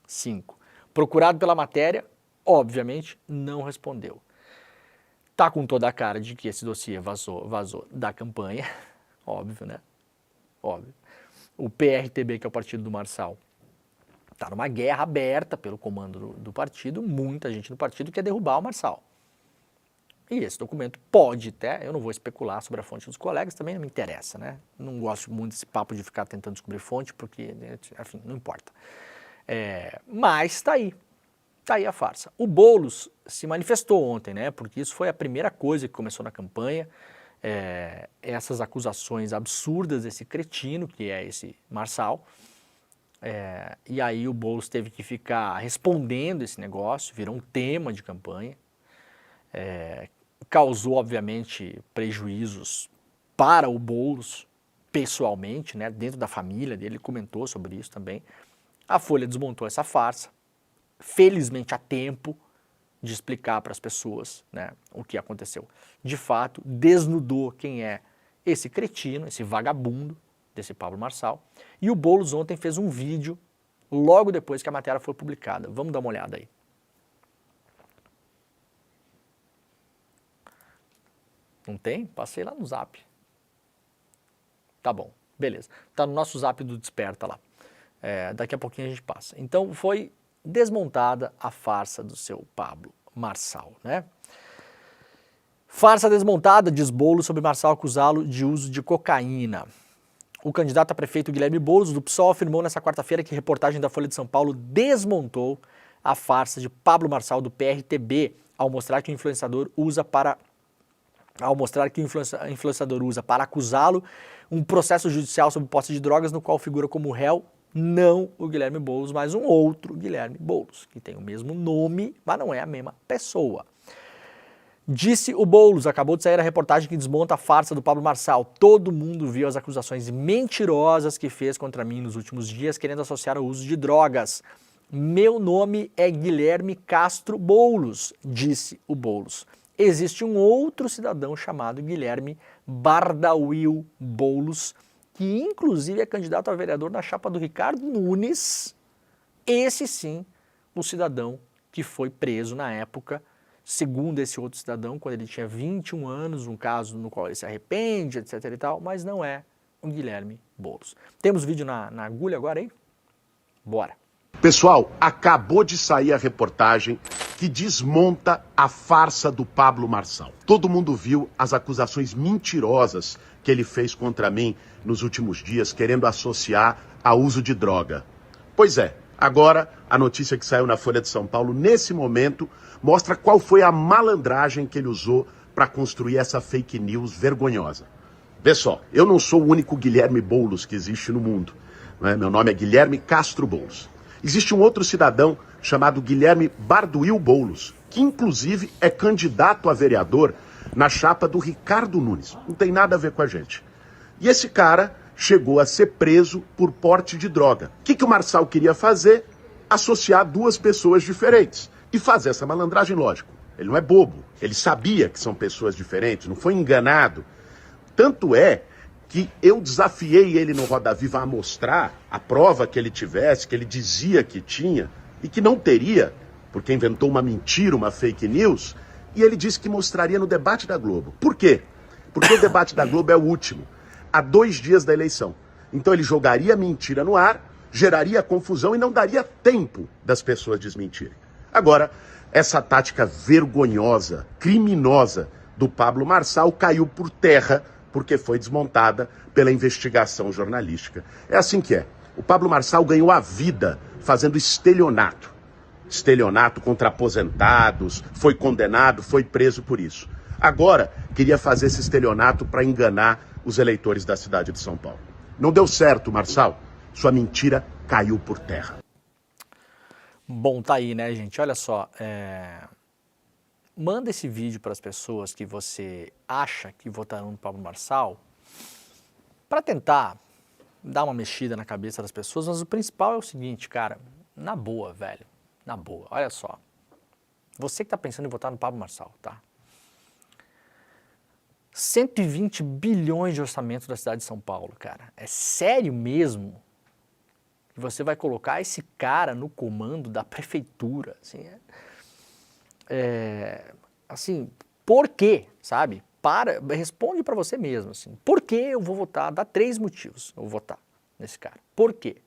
5. Procurado pela matéria, obviamente, não respondeu. Tá com toda a cara de que esse dossiê vazou da campanha, óbvio, né? Óbvio. O PRTB, que é o partido do Marçal, está numa guerra aberta pelo comando do partido, muita gente no partido quer derrubar o Marçal. E esse documento pode até, eu não vou especular sobre a fonte dos colegas, também não me interessa, né? Não gosto muito desse papo de ficar tentando descobrir fonte, porque, enfim, não importa. Mas está aí a farsa. O Boulos se manifestou ontem, né? Porque isso foi a primeira coisa que começou na campanha, essas acusações absurdas desse cretino, que é esse Marçal. E aí o Boulos teve que ficar respondendo esse negócio, virou um tema de campanha, causou obviamente prejuízos para o Boulos pessoalmente, né, dentro da família dele, ele comentou sobre isso também. A Folha desmontou essa farsa, felizmente a tempo de explicar para as pessoas, né, o que aconteceu. De fato, desnudou quem é esse cretino, esse vagabundo, desse Pablo Marçal, e o Boulos ontem fez um vídeo logo depois que a matéria foi publicada. Vamos dar uma olhada aí. Não tem? Passei lá no Zap. Tá bom, beleza. Tá no nosso Zap do Desperta lá. Daqui a pouquinho a gente passa. Então foi desmontada a farsa do seu Pablo Marçal, né? Farsa desmontada, diz Boulos sobre Marçal acusá-lo de uso de cocaína. O candidato a prefeito Guilherme Boulos, do PSOL, afirmou nesta quarta-feira que a reportagem da Folha de São Paulo desmontou a farsa de Pablo Marçal do PRTB, ao mostrar que o influenciador usa para acusá-lo um processo judicial sobre posse de drogas no qual figura como réu não o Guilherme Boulos, mas um outro Guilherme Boulos, que tem o mesmo nome, mas não é a mesma pessoa. Disse o Boulos, acabou de sair a reportagem que desmonta a farsa do Pablo Marçal. Todo mundo viu as acusações mentirosas que fez contra mim nos últimos dias, querendo associar o uso de drogas. Meu nome é Guilherme Castro Boulos, disse o Boulos. Existe um outro cidadão chamado Guilherme Bardawil Boulos, que inclusive é candidato a vereador na chapa do Ricardo Nunes. Esse sim, o cidadão que foi preso na época, segundo esse outro cidadão, quando ele tinha 21 anos, um caso no qual ele se arrepende, etc e tal, mas não é o Guilherme Boulos. Temos vídeo na agulha agora aí? Bora! Pessoal, acabou de sair a reportagem que desmonta a farsa do Pablo Marçal. Todo mundo viu as acusações mentirosas que ele fez contra mim nos últimos dias, querendo associar a uso de droga. Pois é, agora a notícia que saiu na Folha de São Paulo, nesse momento, mostra qual foi a malandragem que ele usou para construir essa fake news vergonhosa. Vê só, eu não sou o único Guilherme Boulos que existe no mundo, né? Meu nome é Guilherme Castro Boulos. Existe um outro cidadão chamado Guilherme Bardawil Boulos, que inclusive é candidato a vereador na chapa do Ricardo Nunes. Não tem nada a ver com a gente. E esse cara chegou a ser preso por porte de droga. O que o Marçal queria fazer? Associar duas pessoas diferentes e fazer essa malandragem, lógico. Ele não é bobo, ele sabia que são pessoas diferentes, não foi enganado. Tanto é que eu desafiei ele no Roda Viva a mostrar a prova que ele tivesse, que ele dizia que tinha e que não teria, porque inventou uma mentira, uma fake news, e ele disse que mostraria no debate da Globo. Por quê? Porque o debate da Globo é o último, há 2 dias da eleição. Então ele jogaria mentira no ar, geraria confusão e não daria tempo das pessoas desmentirem. Agora, essa tática vergonhosa, criminosa do Pablo Marçal caiu por terra porque foi desmontada pela investigação jornalística. É assim que é. O Pablo Marçal ganhou a vida fazendo estelionato. Estelionato contra aposentados, foi condenado, foi preso por isso. Agora, queria fazer esse estelionato para enganar os eleitores da cidade de São Paulo. Não deu certo, Marçal. Sua mentira caiu por terra. Bom, tá aí, né, gente? Olha só, manda esse vídeo para as pessoas que você acha que votarão no Pablo Marçal para tentar dar uma mexida na cabeça das pessoas, mas o principal é o seguinte, cara, na boa, velho, na boa, olha só. Você que tá pensando em votar no Pablo Marçal, tá? 120 bilhões de orçamento da cidade de São Paulo, cara. É sério mesmo que você vai colocar esse cara no comando da prefeitura? Assim, por quê, sabe? Responde para você mesmo, assim, por que eu vou votar? Dá 3 motivos eu vou votar nesse cara. Por quê?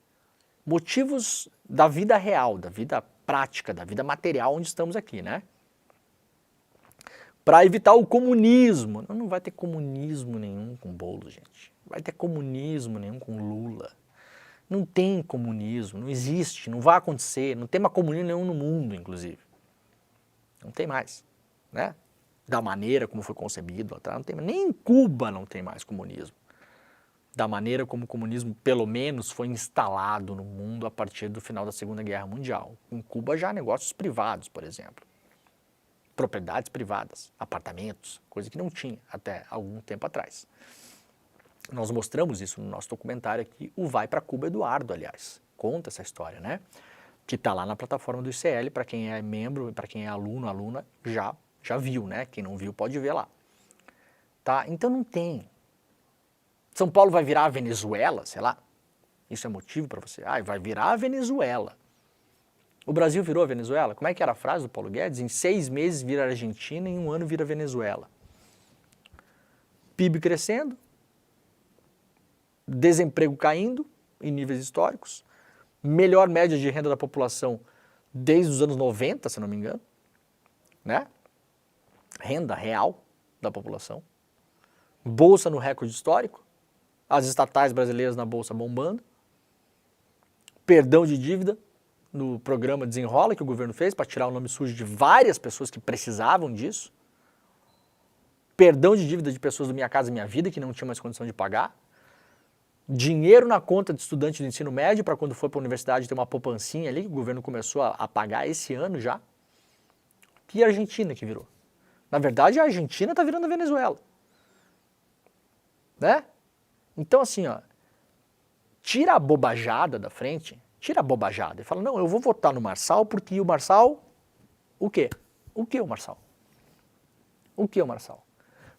Motivos da vida real, da vida prática, da vida material onde estamos aqui, né? Para evitar o comunismo. Não vai ter comunismo nenhum com Boulos, gente. Não vai ter comunismo nenhum com Lula. Não tem comunismo, não existe, não vai acontecer, não tem mais comunismo nenhum no mundo, inclusive. Não tem mais, né? Da maneira como foi concebido, não tem, nem em Cuba não tem mais comunismo. Da maneira como o comunismo, pelo menos, foi instalado no mundo a partir do final da Segunda Guerra Mundial. Em Cuba já há negócios privados, por exemplo. Propriedades privadas, apartamentos, coisa que não tinha até algum tempo atrás. Nós mostramos isso no nosso documentário aqui, o Vai para Cuba Eduardo, aliás. Conta essa história, né? Que está lá na plataforma do ICL, para quem é membro, para quem é aluno, aluna, já viu, né? Quem não viu pode ver lá. Tá? Então não tem. São Paulo vai virar a Venezuela, sei lá. Isso é motivo para você? Vai virar a Venezuela. O Brasil virou a Venezuela? Como é que era a frase do Paulo Guedes? Em 6 meses vira a Argentina, em 1 ano vira a Venezuela. PIB crescendo, desemprego caindo em níveis históricos, melhor média de renda da população desde os anos 90, se não me engano, né? Renda real da população, bolsa no recorde histórico, as estatais brasileiras na bolsa bombando, perdão de dívida no programa Desenrola que o governo fez para tirar o nome sujo de várias pessoas que precisavam disso, perdão de dívida de pessoas do Minha Casa Minha Vida que não tinham mais condição de pagar, dinheiro na conta de estudante do ensino médio para quando for para a universidade ter uma poupancinha ali que o governo começou a pagar esse ano já. E a Argentina que virou. Na verdade, a Argentina está virando a Venezuela. Né? Então, assim, ó, tira a bobajada da frente, tira a bobajada e fala, não, eu vou votar no Marçal porque o Marçal, o quê? O que o Marçal? O que o Marçal?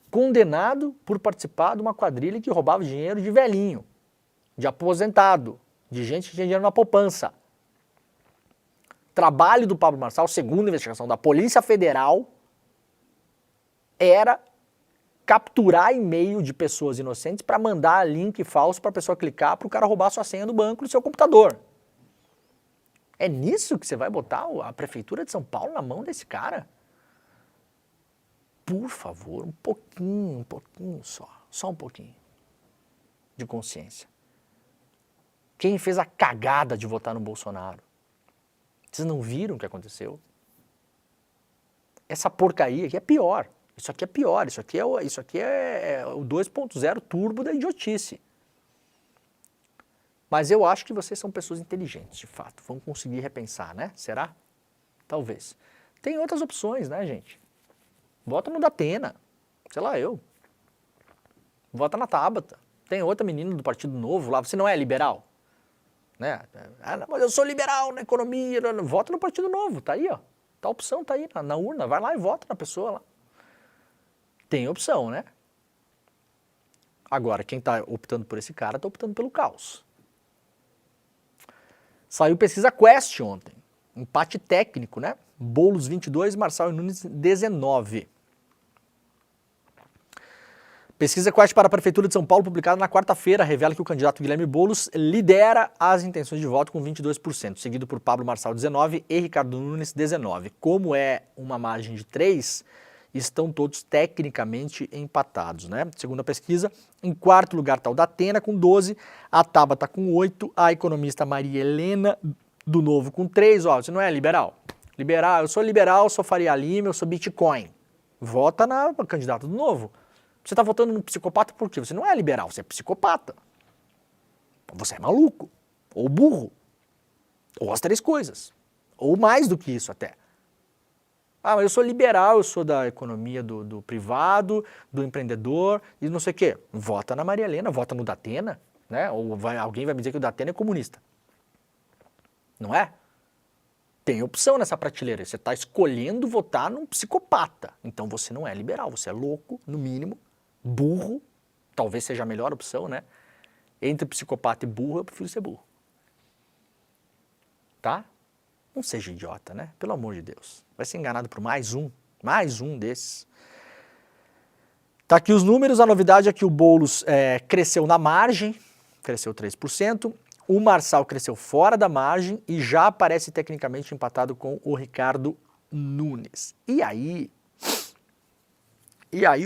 Condenado por participar de uma quadrilha que roubava dinheiro de velhinho, de aposentado, de gente que tinha dinheiro na poupança. Trabalho do Pablo Marçal, segundo a investigação da Polícia Federal, era capturar e-mail de pessoas inocentes para mandar link falso para a pessoa clicar para o cara roubar sua senha do banco no seu computador. É nisso que você vai botar a Prefeitura de São Paulo na mão desse cara? Por favor, um pouquinho só um pouquinho de consciência. Quem fez a cagada de votar no Bolsonaro? Vocês não viram o que aconteceu? Essa porcaria aqui é pior. Isso aqui é pior. Isso aqui é o 2.0 turbo da idiotice. Mas eu acho que vocês são pessoas inteligentes, de fato. Vão conseguir repensar, né? Será? Talvez. Tem outras opções, né, gente? Vota no Datena. sei lá, eu. Vota na Tabata. Tem outra menina do Partido Novo lá, você não é liberal? Né? Ah, mas eu sou liberal na economia, vota no Partido Novo, tá aí, ó. Tá a opção, tá aí na urna, vai lá e vota na pessoa lá. Tem opção, né? Agora, quem tá optando por esse cara, tá optando pelo caos. Saiu pesquisa Quest ontem, empate técnico, né? Boulos 22, Marçal e Nunes 19. Pesquisa Quest para a Prefeitura de São Paulo, publicada na quarta-feira, revela que o candidato Guilherme Boulos lidera as intenções de voto com 22%, seguido por Pablo Marçal, 19%, e Ricardo Nunes, 19%. Como é uma margem de 3, estão todos tecnicamente empatados, né? Segundo a pesquisa, em quarto lugar está o Datena, com 12%, a Tabata com 8%, a economista Maria Helena, do Novo, com 3%. Ó, você não é liberal? Liberal, eu sou liberal, sou Faria Lima, eu sou Bitcoin. Vota na candidata do Novo. Você está votando no psicopata por quê? Você não é liberal, você é psicopata. Você é maluco, ou burro, ou as três coisas, ou mais do que isso até. Ah, mas eu sou liberal, eu sou da economia do privado, do empreendedor e não sei o quê. Vota na Maria Helena, vota no Datena, né? Ou alguém vai me dizer que o Datena é comunista. Não é? Tem opção nessa prateleira, você está escolhendo votar num psicopata. Então você não é liberal, você é louco, no mínimo. Burro, talvez seja a melhor opção, né? Entre psicopata e burro, eu prefiro ser burro. Tá? Não seja idiota, né? Pelo amor de Deus. Vai ser enganado por mais um desses. Tá aqui os números, a novidade é que o Boulos cresceu na margem, cresceu 3%, o Marçal cresceu fora da margem e já aparece tecnicamente empatado com o Ricardo Nunes. E aí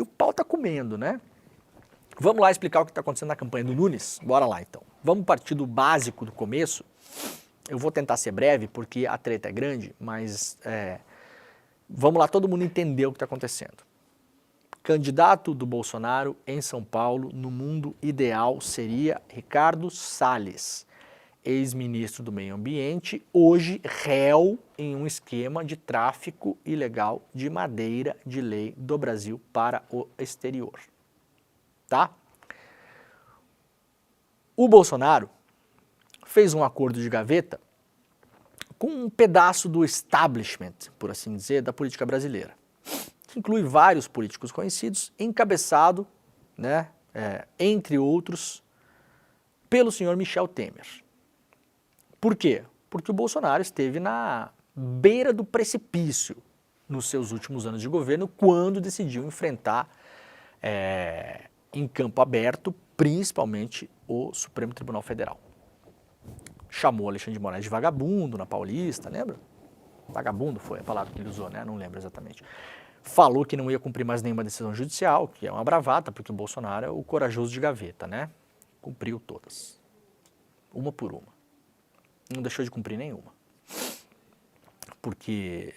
o pau tá comendo, né? Vamos lá explicar o que está acontecendo na campanha do Nunes? Bora lá, então. Vamos partir do básico, do começo. Eu vou tentar ser breve, porque a treta é grande, mas vamos lá, todo mundo entender o que está acontecendo. Candidato do Bolsonaro em São Paulo, no mundo ideal, seria Ricardo Salles, ex-ministro do Meio Ambiente, hoje réu em um esquema de tráfico ilegal de madeira de lei do Brasil para o exterior. Tá? O Bolsonaro fez um acordo de gaveta com um pedaço do establishment, por assim dizer, da política brasileira, que inclui vários políticos conhecidos, encabeçado, né, entre outros, pelo senhor Michel Temer. Por quê? Porque o Bolsonaro esteve na beira do precipício nos seus últimos anos de governo, quando decidiu enfrentar em campo aberto, principalmente o Supremo Tribunal Federal. Chamou Alexandre de Moraes de vagabundo na Paulista, lembra? Vagabundo foi a palavra que ele usou, né? Não lembro exatamente. Falou que não ia cumprir mais nenhuma decisão judicial, que é uma bravata, porque o Bolsonaro é o corajoso de gaveta, né? Cumpriu todas. Uma por uma. Não deixou de cumprir nenhuma. Porque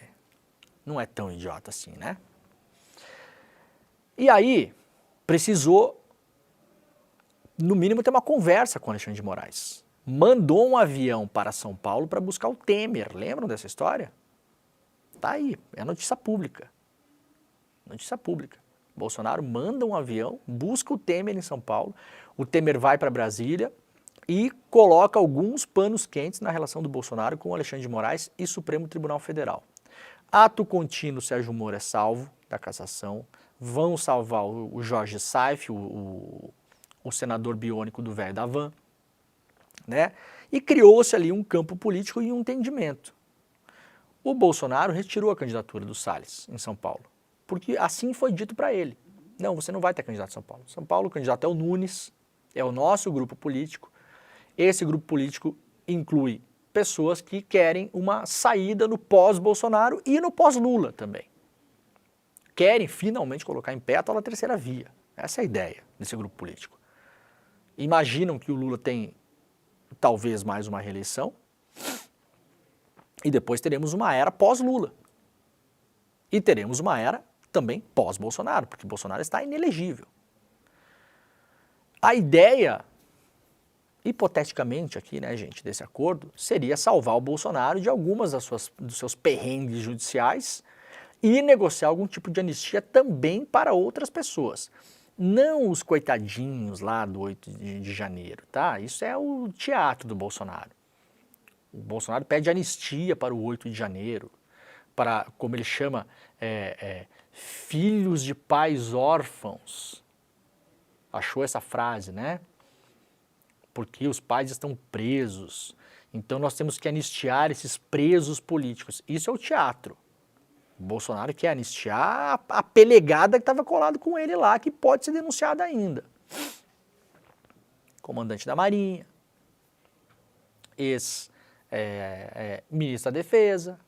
não é tão idiota assim, né? E aí, precisou, no mínimo, ter uma conversa com Alexandre de Moraes. Mandou um avião para São Paulo para buscar o Temer. Lembram dessa história? Tá aí, é notícia pública. Notícia pública. Bolsonaro manda um avião, busca o Temer em São Paulo, o Temer vai para Brasília e coloca alguns panos quentes na relação do Bolsonaro com o Alexandre de Moraes e Supremo Tribunal Federal. Ato contínuo, Sérgio Moro é salvo da cassação, vão salvar o Jorge Saif, o senador biônico do velho da van, né? E criou-se ali um campo político e um entendimento. O Bolsonaro retirou a candidatura do Salles em São Paulo, porque assim foi dito para ele. Não, você não vai ter candidato em São Paulo. São Paulo, o candidato é o Nunes, é o nosso grupo político. Esse grupo político inclui pessoas que querem uma saída no pós-Bolsonaro e no pós-Lula também. Querem finalmente colocar em pé a tal da terceira via. Essa é a ideia desse grupo político. Imaginam que o Lula tem talvez mais uma reeleição e depois teremos uma era pós-Lula. E teremos uma era também pós-Bolsonaro, porque Bolsonaro está inelegível. A ideia, hipoteticamente aqui, né, gente, desse acordo, seria salvar o Bolsonaro de algumas dos seus perrengues judiciais e negociar algum tipo de anistia também para outras pessoas. Não os coitadinhos lá do 8 de janeiro, tá? Isso é o teatro do Bolsonaro. O Bolsonaro pede anistia para o 8 de janeiro, para, como ele chama, filhos de pais órfãos. Achou essa frase, né? Porque os pais estão presos. Então nós temos que anistiar esses presos políticos. Isso é o teatro. O Bolsonaro quer anistiar a pelegada que estava colado com ele lá, que pode ser denunciada ainda. Comandante da Marinha, ex-ministro da Defesa,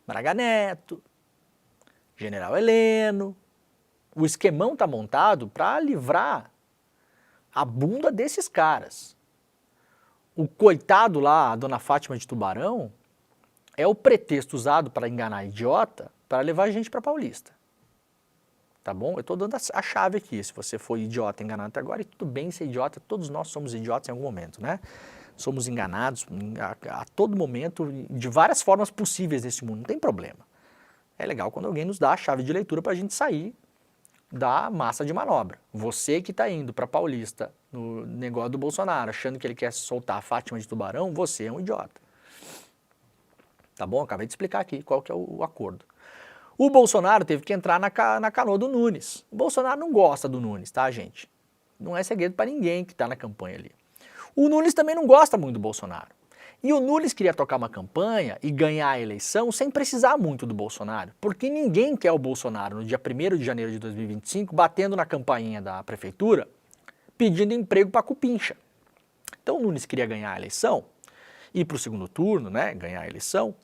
Braga Neto, General Heleno. O esquemão está montado para livrar a bunda desses caras. O coitado lá, a dona Fátima de Tubarão, é o pretexto usado para enganar idiota para levar a gente para Paulista. Tá bom? Eu estou dando a chave aqui. Se você foi idiota enganado até agora, e tudo bem ser idiota, todos nós somos idiotas em algum momento, né? Somos enganados a todo momento, de várias formas possíveis nesse mundo, não tem problema. É legal quando alguém nos dá a chave de leitura para a gente sair da massa de manobra. Você que está indo para Paulista no negócio do Bolsonaro, achando que ele quer soltar a Fátima de Tubarão, você é um idiota. Tá bom? Acabei de explicar aqui qual que é o acordo. O Bolsonaro teve que entrar na canoa do Nunes. O Bolsonaro não gosta do Nunes, tá, gente? Não é segredo para ninguém que está na campanha ali. O Nunes também não gosta muito do Bolsonaro. E o Nunes queria tocar uma campanha e ganhar a eleição sem precisar muito do Bolsonaro, porque ninguém quer o Bolsonaro no dia 1º de janeiro de 2025 batendo na campainha da prefeitura pedindo emprego para cupincha. Então o Nunes queria ganhar a eleição, ir para o segundo turno, né, ganhar a eleição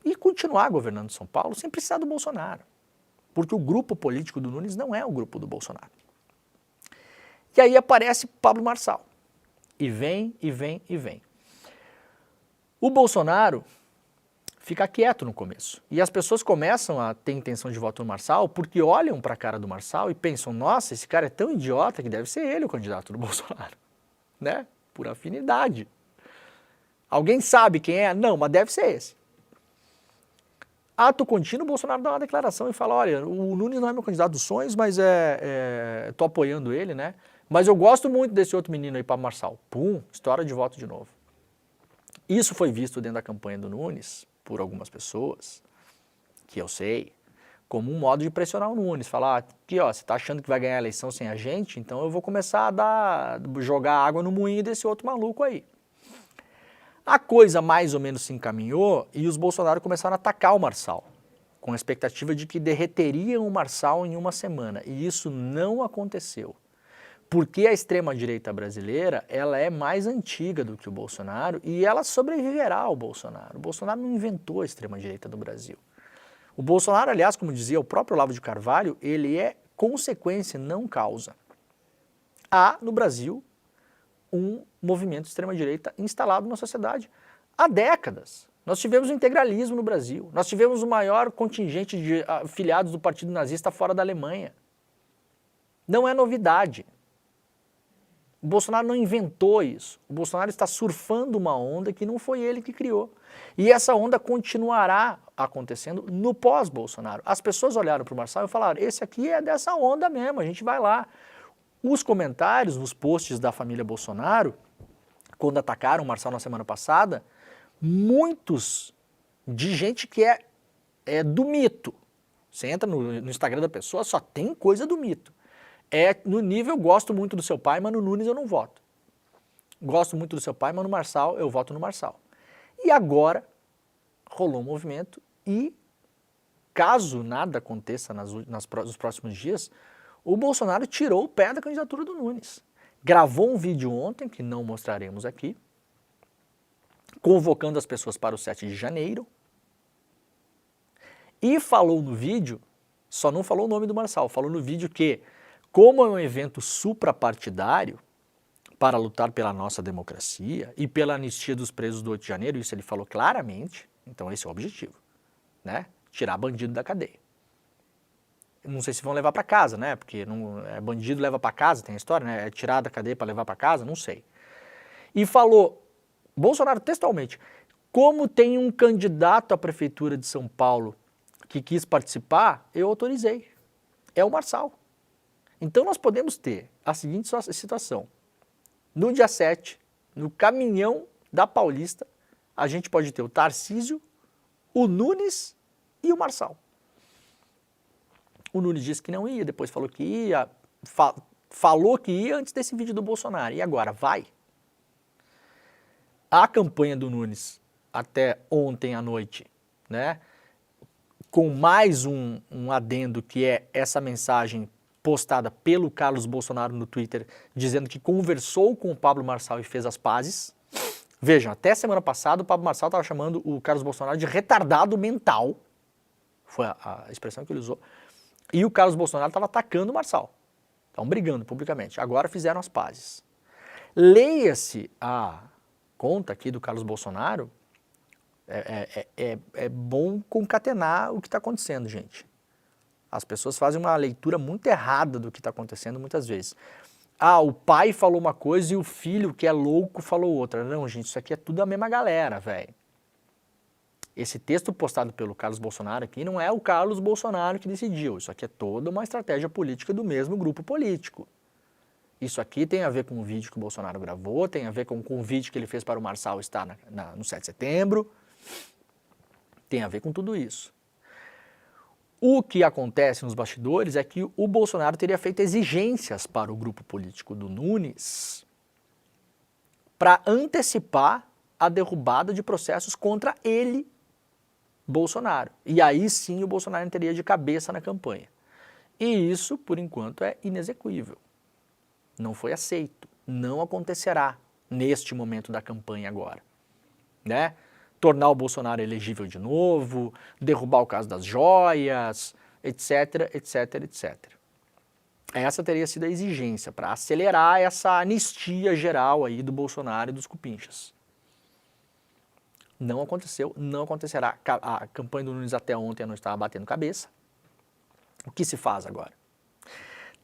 e continuar governando São Paulo sem precisar do Bolsonaro, porque o grupo político do Nunes não é o grupo do Bolsonaro. E aí aparece Pablo Marçal, e vem, e vem, e vem. O Bolsonaro fica quieto no começo. E as pessoas começam a ter intenção de voto no Marçal porque olham para a cara do Marçal e pensam, nossa, esse cara é tão idiota que deve ser ele o candidato do Bolsonaro. Né? Por afinidade. Alguém sabe quem é? Não, mas deve ser esse. Ato contínuo, o Bolsonaro dá uma declaração e fala, olha, o Nunes não é meu candidato dos sonhos, mas tô apoiando ele, né? Mas eu gosto muito desse outro menino aí, Pablo Marçal. Pum, história de voto de novo. Isso foi visto dentro da campanha do Nunes, por algumas pessoas, que eu sei, como um modo de pressionar o Nunes. Falar, aqui ó, você está achando que vai ganhar a eleição sem a gente? Então eu vou começar a jogar água no moinho desse outro maluco aí. A coisa mais ou menos se encaminhou e os Bolsonaro começaram a atacar o Marçal, com a expectativa de que derreteriam o Marçal em uma semana. E isso não aconteceu. Porque a extrema-direita brasileira, ela é mais antiga do que o Bolsonaro e ela sobreviverá ao Bolsonaro. O Bolsonaro não inventou a extrema-direita do Brasil. O Bolsonaro, aliás, como dizia o próprio Olavo de Carvalho, ele é consequência, não causa. Há, no Brasil, um movimento de extrema-direita instalado na sociedade há décadas. Nós tivemos o integralismo no Brasil, nós tivemos o maior contingente de filiados do Partido Nazista fora da Alemanha. Não é novidade. O Bolsonaro não inventou isso. O Bolsonaro está surfando uma onda que não foi ele que criou. E essa onda continuará acontecendo no pós-Bolsonaro. As pessoas olharam para o Marçal e falaram, esse aqui é dessa onda mesmo, a gente vai lá. Os comentários nos posts da família Bolsonaro, quando atacaram o Marçal na semana passada, muitos de gente que é do mito. Você entra no Instagram da pessoa, só tem coisa do mito. No nível, gosto muito do seu pai, mas no Nunes eu não voto. Gosto muito do seu pai, mas no Marçal eu voto no Marçal. E agora rolou um movimento e, caso nada aconteça nos próximos dias, o Bolsonaro tirou o pé da candidatura do Nunes. Gravou um vídeo ontem, que não mostraremos aqui, convocando as pessoas para o 7 de janeiro, e falou no vídeo, só não falou o nome do Marçal, falou no vídeo que, como é um evento suprapartidário para lutar pela nossa democracia e pela anistia dos presos do 8 de janeiro, isso ele falou claramente, então esse é o objetivo, né? Tirar bandido da cadeia. Não sei se vão levar para casa, né? Porque bandido leva para casa, tem a história, né? É tirar da cadeia para levar para casa, não sei. E falou, Bolsonaro textualmente, como tem um candidato à prefeitura de São Paulo que quis participar, eu autorizei. É o Marçal. Então nós podemos ter a seguinte situação. No dia 7, no caminhão da Paulista, a gente pode ter o Tarcísio, o Nunes e o Marçal. O Nunes disse que não ia, depois falou que ia, falou que ia antes desse vídeo do Bolsonaro. E agora, vai? A campanha do Nunes até ontem à noite, né, com mais um adendo que é essa mensagem postada pelo Carlos Bolsonaro no Twitter, dizendo que conversou com o Pablo Marçal e fez as pazes. Vejam, até semana passada o Pablo Marçal estava chamando o Carlos Bolsonaro de retardado mental, foi a expressão que ele usou, e o Carlos Bolsonaro estava atacando o Marçal. Estavam brigando publicamente. Agora fizeram as pazes. Leia-se a conta aqui do Carlos Bolsonaro, é bom concatenar o que está acontecendo, gente. As pessoas fazem uma leitura muito errada do que está acontecendo muitas vezes. Ah, o pai falou uma coisa e o filho, que é louco, falou outra. Não, gente, isso aqui é tudo a mesma galera, velho. Esse texto postado pelo Carlos Bolsonaro aqui não é o Carlos Bolsonaro que decidiu. Isso aqui é toda uma estratégia política do mesmo grupo político. Isso aqui tem a ver com o vídeo que o Bolsonaro gravou, tem a ver com o convite que ele fez para o Marçal estar no 7 de setembro. Tem a ver com tudo isso. O que acontece nos bastidores é que o Bolsonaro teria feito exigências para o grupo político do Nunes para antecipar a derrubada de processos contra ele, Bolsonaro. E aí sim o Bolsonaro entraria de cabeça na campanha. E isso, por enquanto, é inexequível. Não foi aceito. Não acontecerá neste momento da campanha agora, né? Tornar o Bolsonaro elegível de novo, derrubar o caso das joias, etc, etc, etc. Essa teria sido a exigência para acelerar essa anistia geral aí do Bolsonaro e dos cupinchas. Não aconteceu, não acontecerá. A campanha do Nunes até ontem não estava batendo cabeça. O que se faz agora?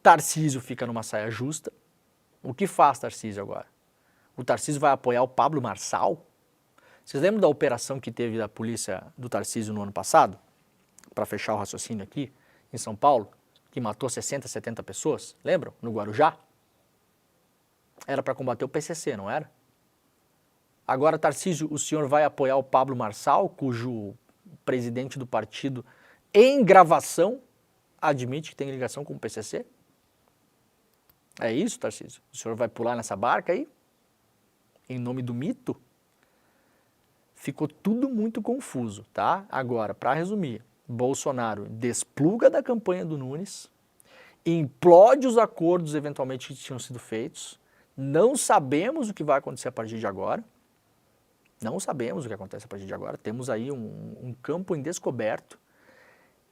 Tarcísio fica numa saia justa. O que faz Tarcísio agora? O Tarcísio vai apoiar o Pablo Marçal? Vocês lembram da operação que teve da polícia do Tarcísio no ano passado? Para fechar o raciocínio aqui, em São Paulo, que matou 60, 70 pessoas? Lembram? No Guarujá? Era para combater o PCC, não era? Agora, Tarcísio, o senhor vai apoiar o Pablo Marçal, cujo presidente do partido, em gravação, admite que tem ligação com o PCC? É isso, Tarcísio? O senhor vai pular nessa barca aí? Em nome do mito? Ficou tudo muito confuso, tá? Agora, para resumir, Bolsonaro despluga da campanha do Nunes, implode os acordos eventualmente que tinham sido feitos, não sabemos o que vai acontecer a partir de agora, não sabemos o que acontece a partir de agora, temos aí um campo em descoberto,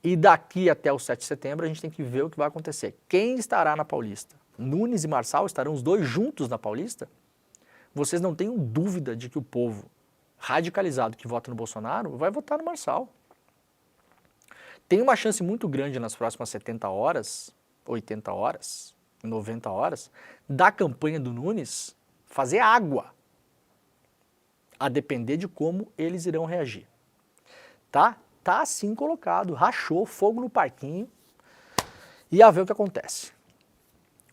e daqui até o 7 de setembro a gente tem que ver o que vai acontecer. Quem estará na Paulista? Nunes e Marçal estarão os dois juntos na Paulista? Vocês não tenham dúvida de que o povo radicalizado que vota no Bolsonaro vai votar no Marçal. Tem uma chance muito grande nas próximas 70 horas, 80 horas, 90 horas, da campanha do Nunes fazer água, a depender de como eles irão reagir. Tá? Tá assim colocado, rachou, fogo no parquinho, e a ver o que acontece.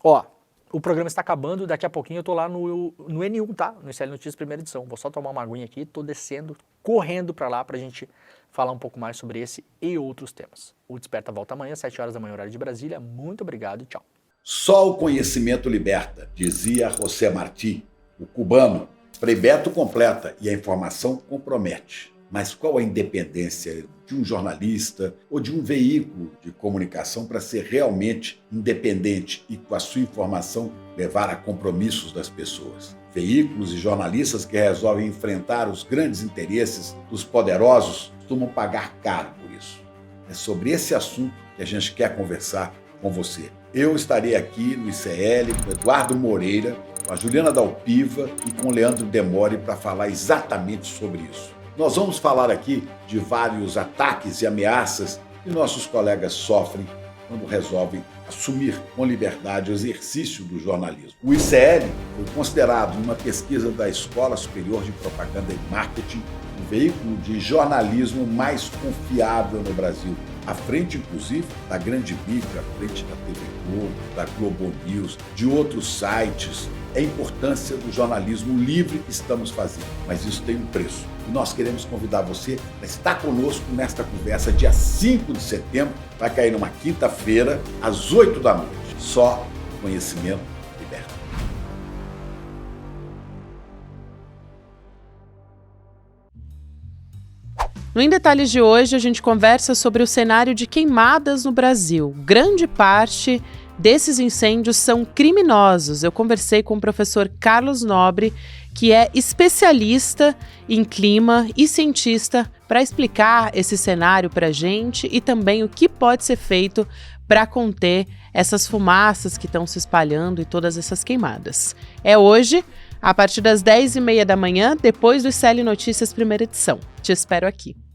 Ó, o programa está acabando, daqui a pouquinho eu tô lá no N1, tá? No ICL Notícias, primeira edição. Vou só tomar uma aguinha aqui, tô descendo, correndo para lá pra gente falar um pouco mais sobre esse e outros temas. O Desperta volta amanhã, 7 horas da manhã, horário de Brasília. Muito obrigado e tchau. Só o conhecimento liberta, dizia José Martí, o cubano. Frei Beto completa e a informação compromete. Mas qual a independência de um jornalista ou de um veículo de comunicação para ser realmente independente e, com a sua informação, levar a compromissos das pessoas? Veículos e jornalistas que resolvem enfrentar os grandes interesses dos poderosos costumam pagar caro por isso. É sobre esse assunto que a gente quer conversar com você. Eu estarei aqui no ICL com Eduardo Moreira, com a Juliana Dalpiva e com o Leandro Demore para falar exatamente sobre isso. Nós vamos falar aqui de vários ataques e ameaças que nossos colegas sofrem quando resolvem assumir com liberdade o exercício do jornalismo. O ICL foi considerado, numa pesquisa da Escola Superior de Propaganda e Marketing, o veículo de jornalismo mais confiável no Brasil, à frente, inclusive, da grande mídia, à frente da TV Globo, da Globo News, de outros sites. É a importância do jornalismo livre que estamos fazendo, mas isso tem um preço. E nós queremos convidar você a estar conosco nesta conversa dia 5 de setembro, vai cair numa quinta-feira, às 8 da noite. Só conhecimento liberta. No Em Detalhes de hoje, a gente conversa sobre o cenário de queimadas no Brasil. Grande parte desses incêndios são criminosos. Eu conversei com o professor Carlos Nobre, que é especialista em clima e cientista, para explicar esse cenário para a gente e também o que pode ser feito para conter essas fumaças que estão se espalhando e todas essas queimadas. É hoje, a partir das 10h30 da manhã, depois do ICL Notícias, primeira edição. Te espero aqui.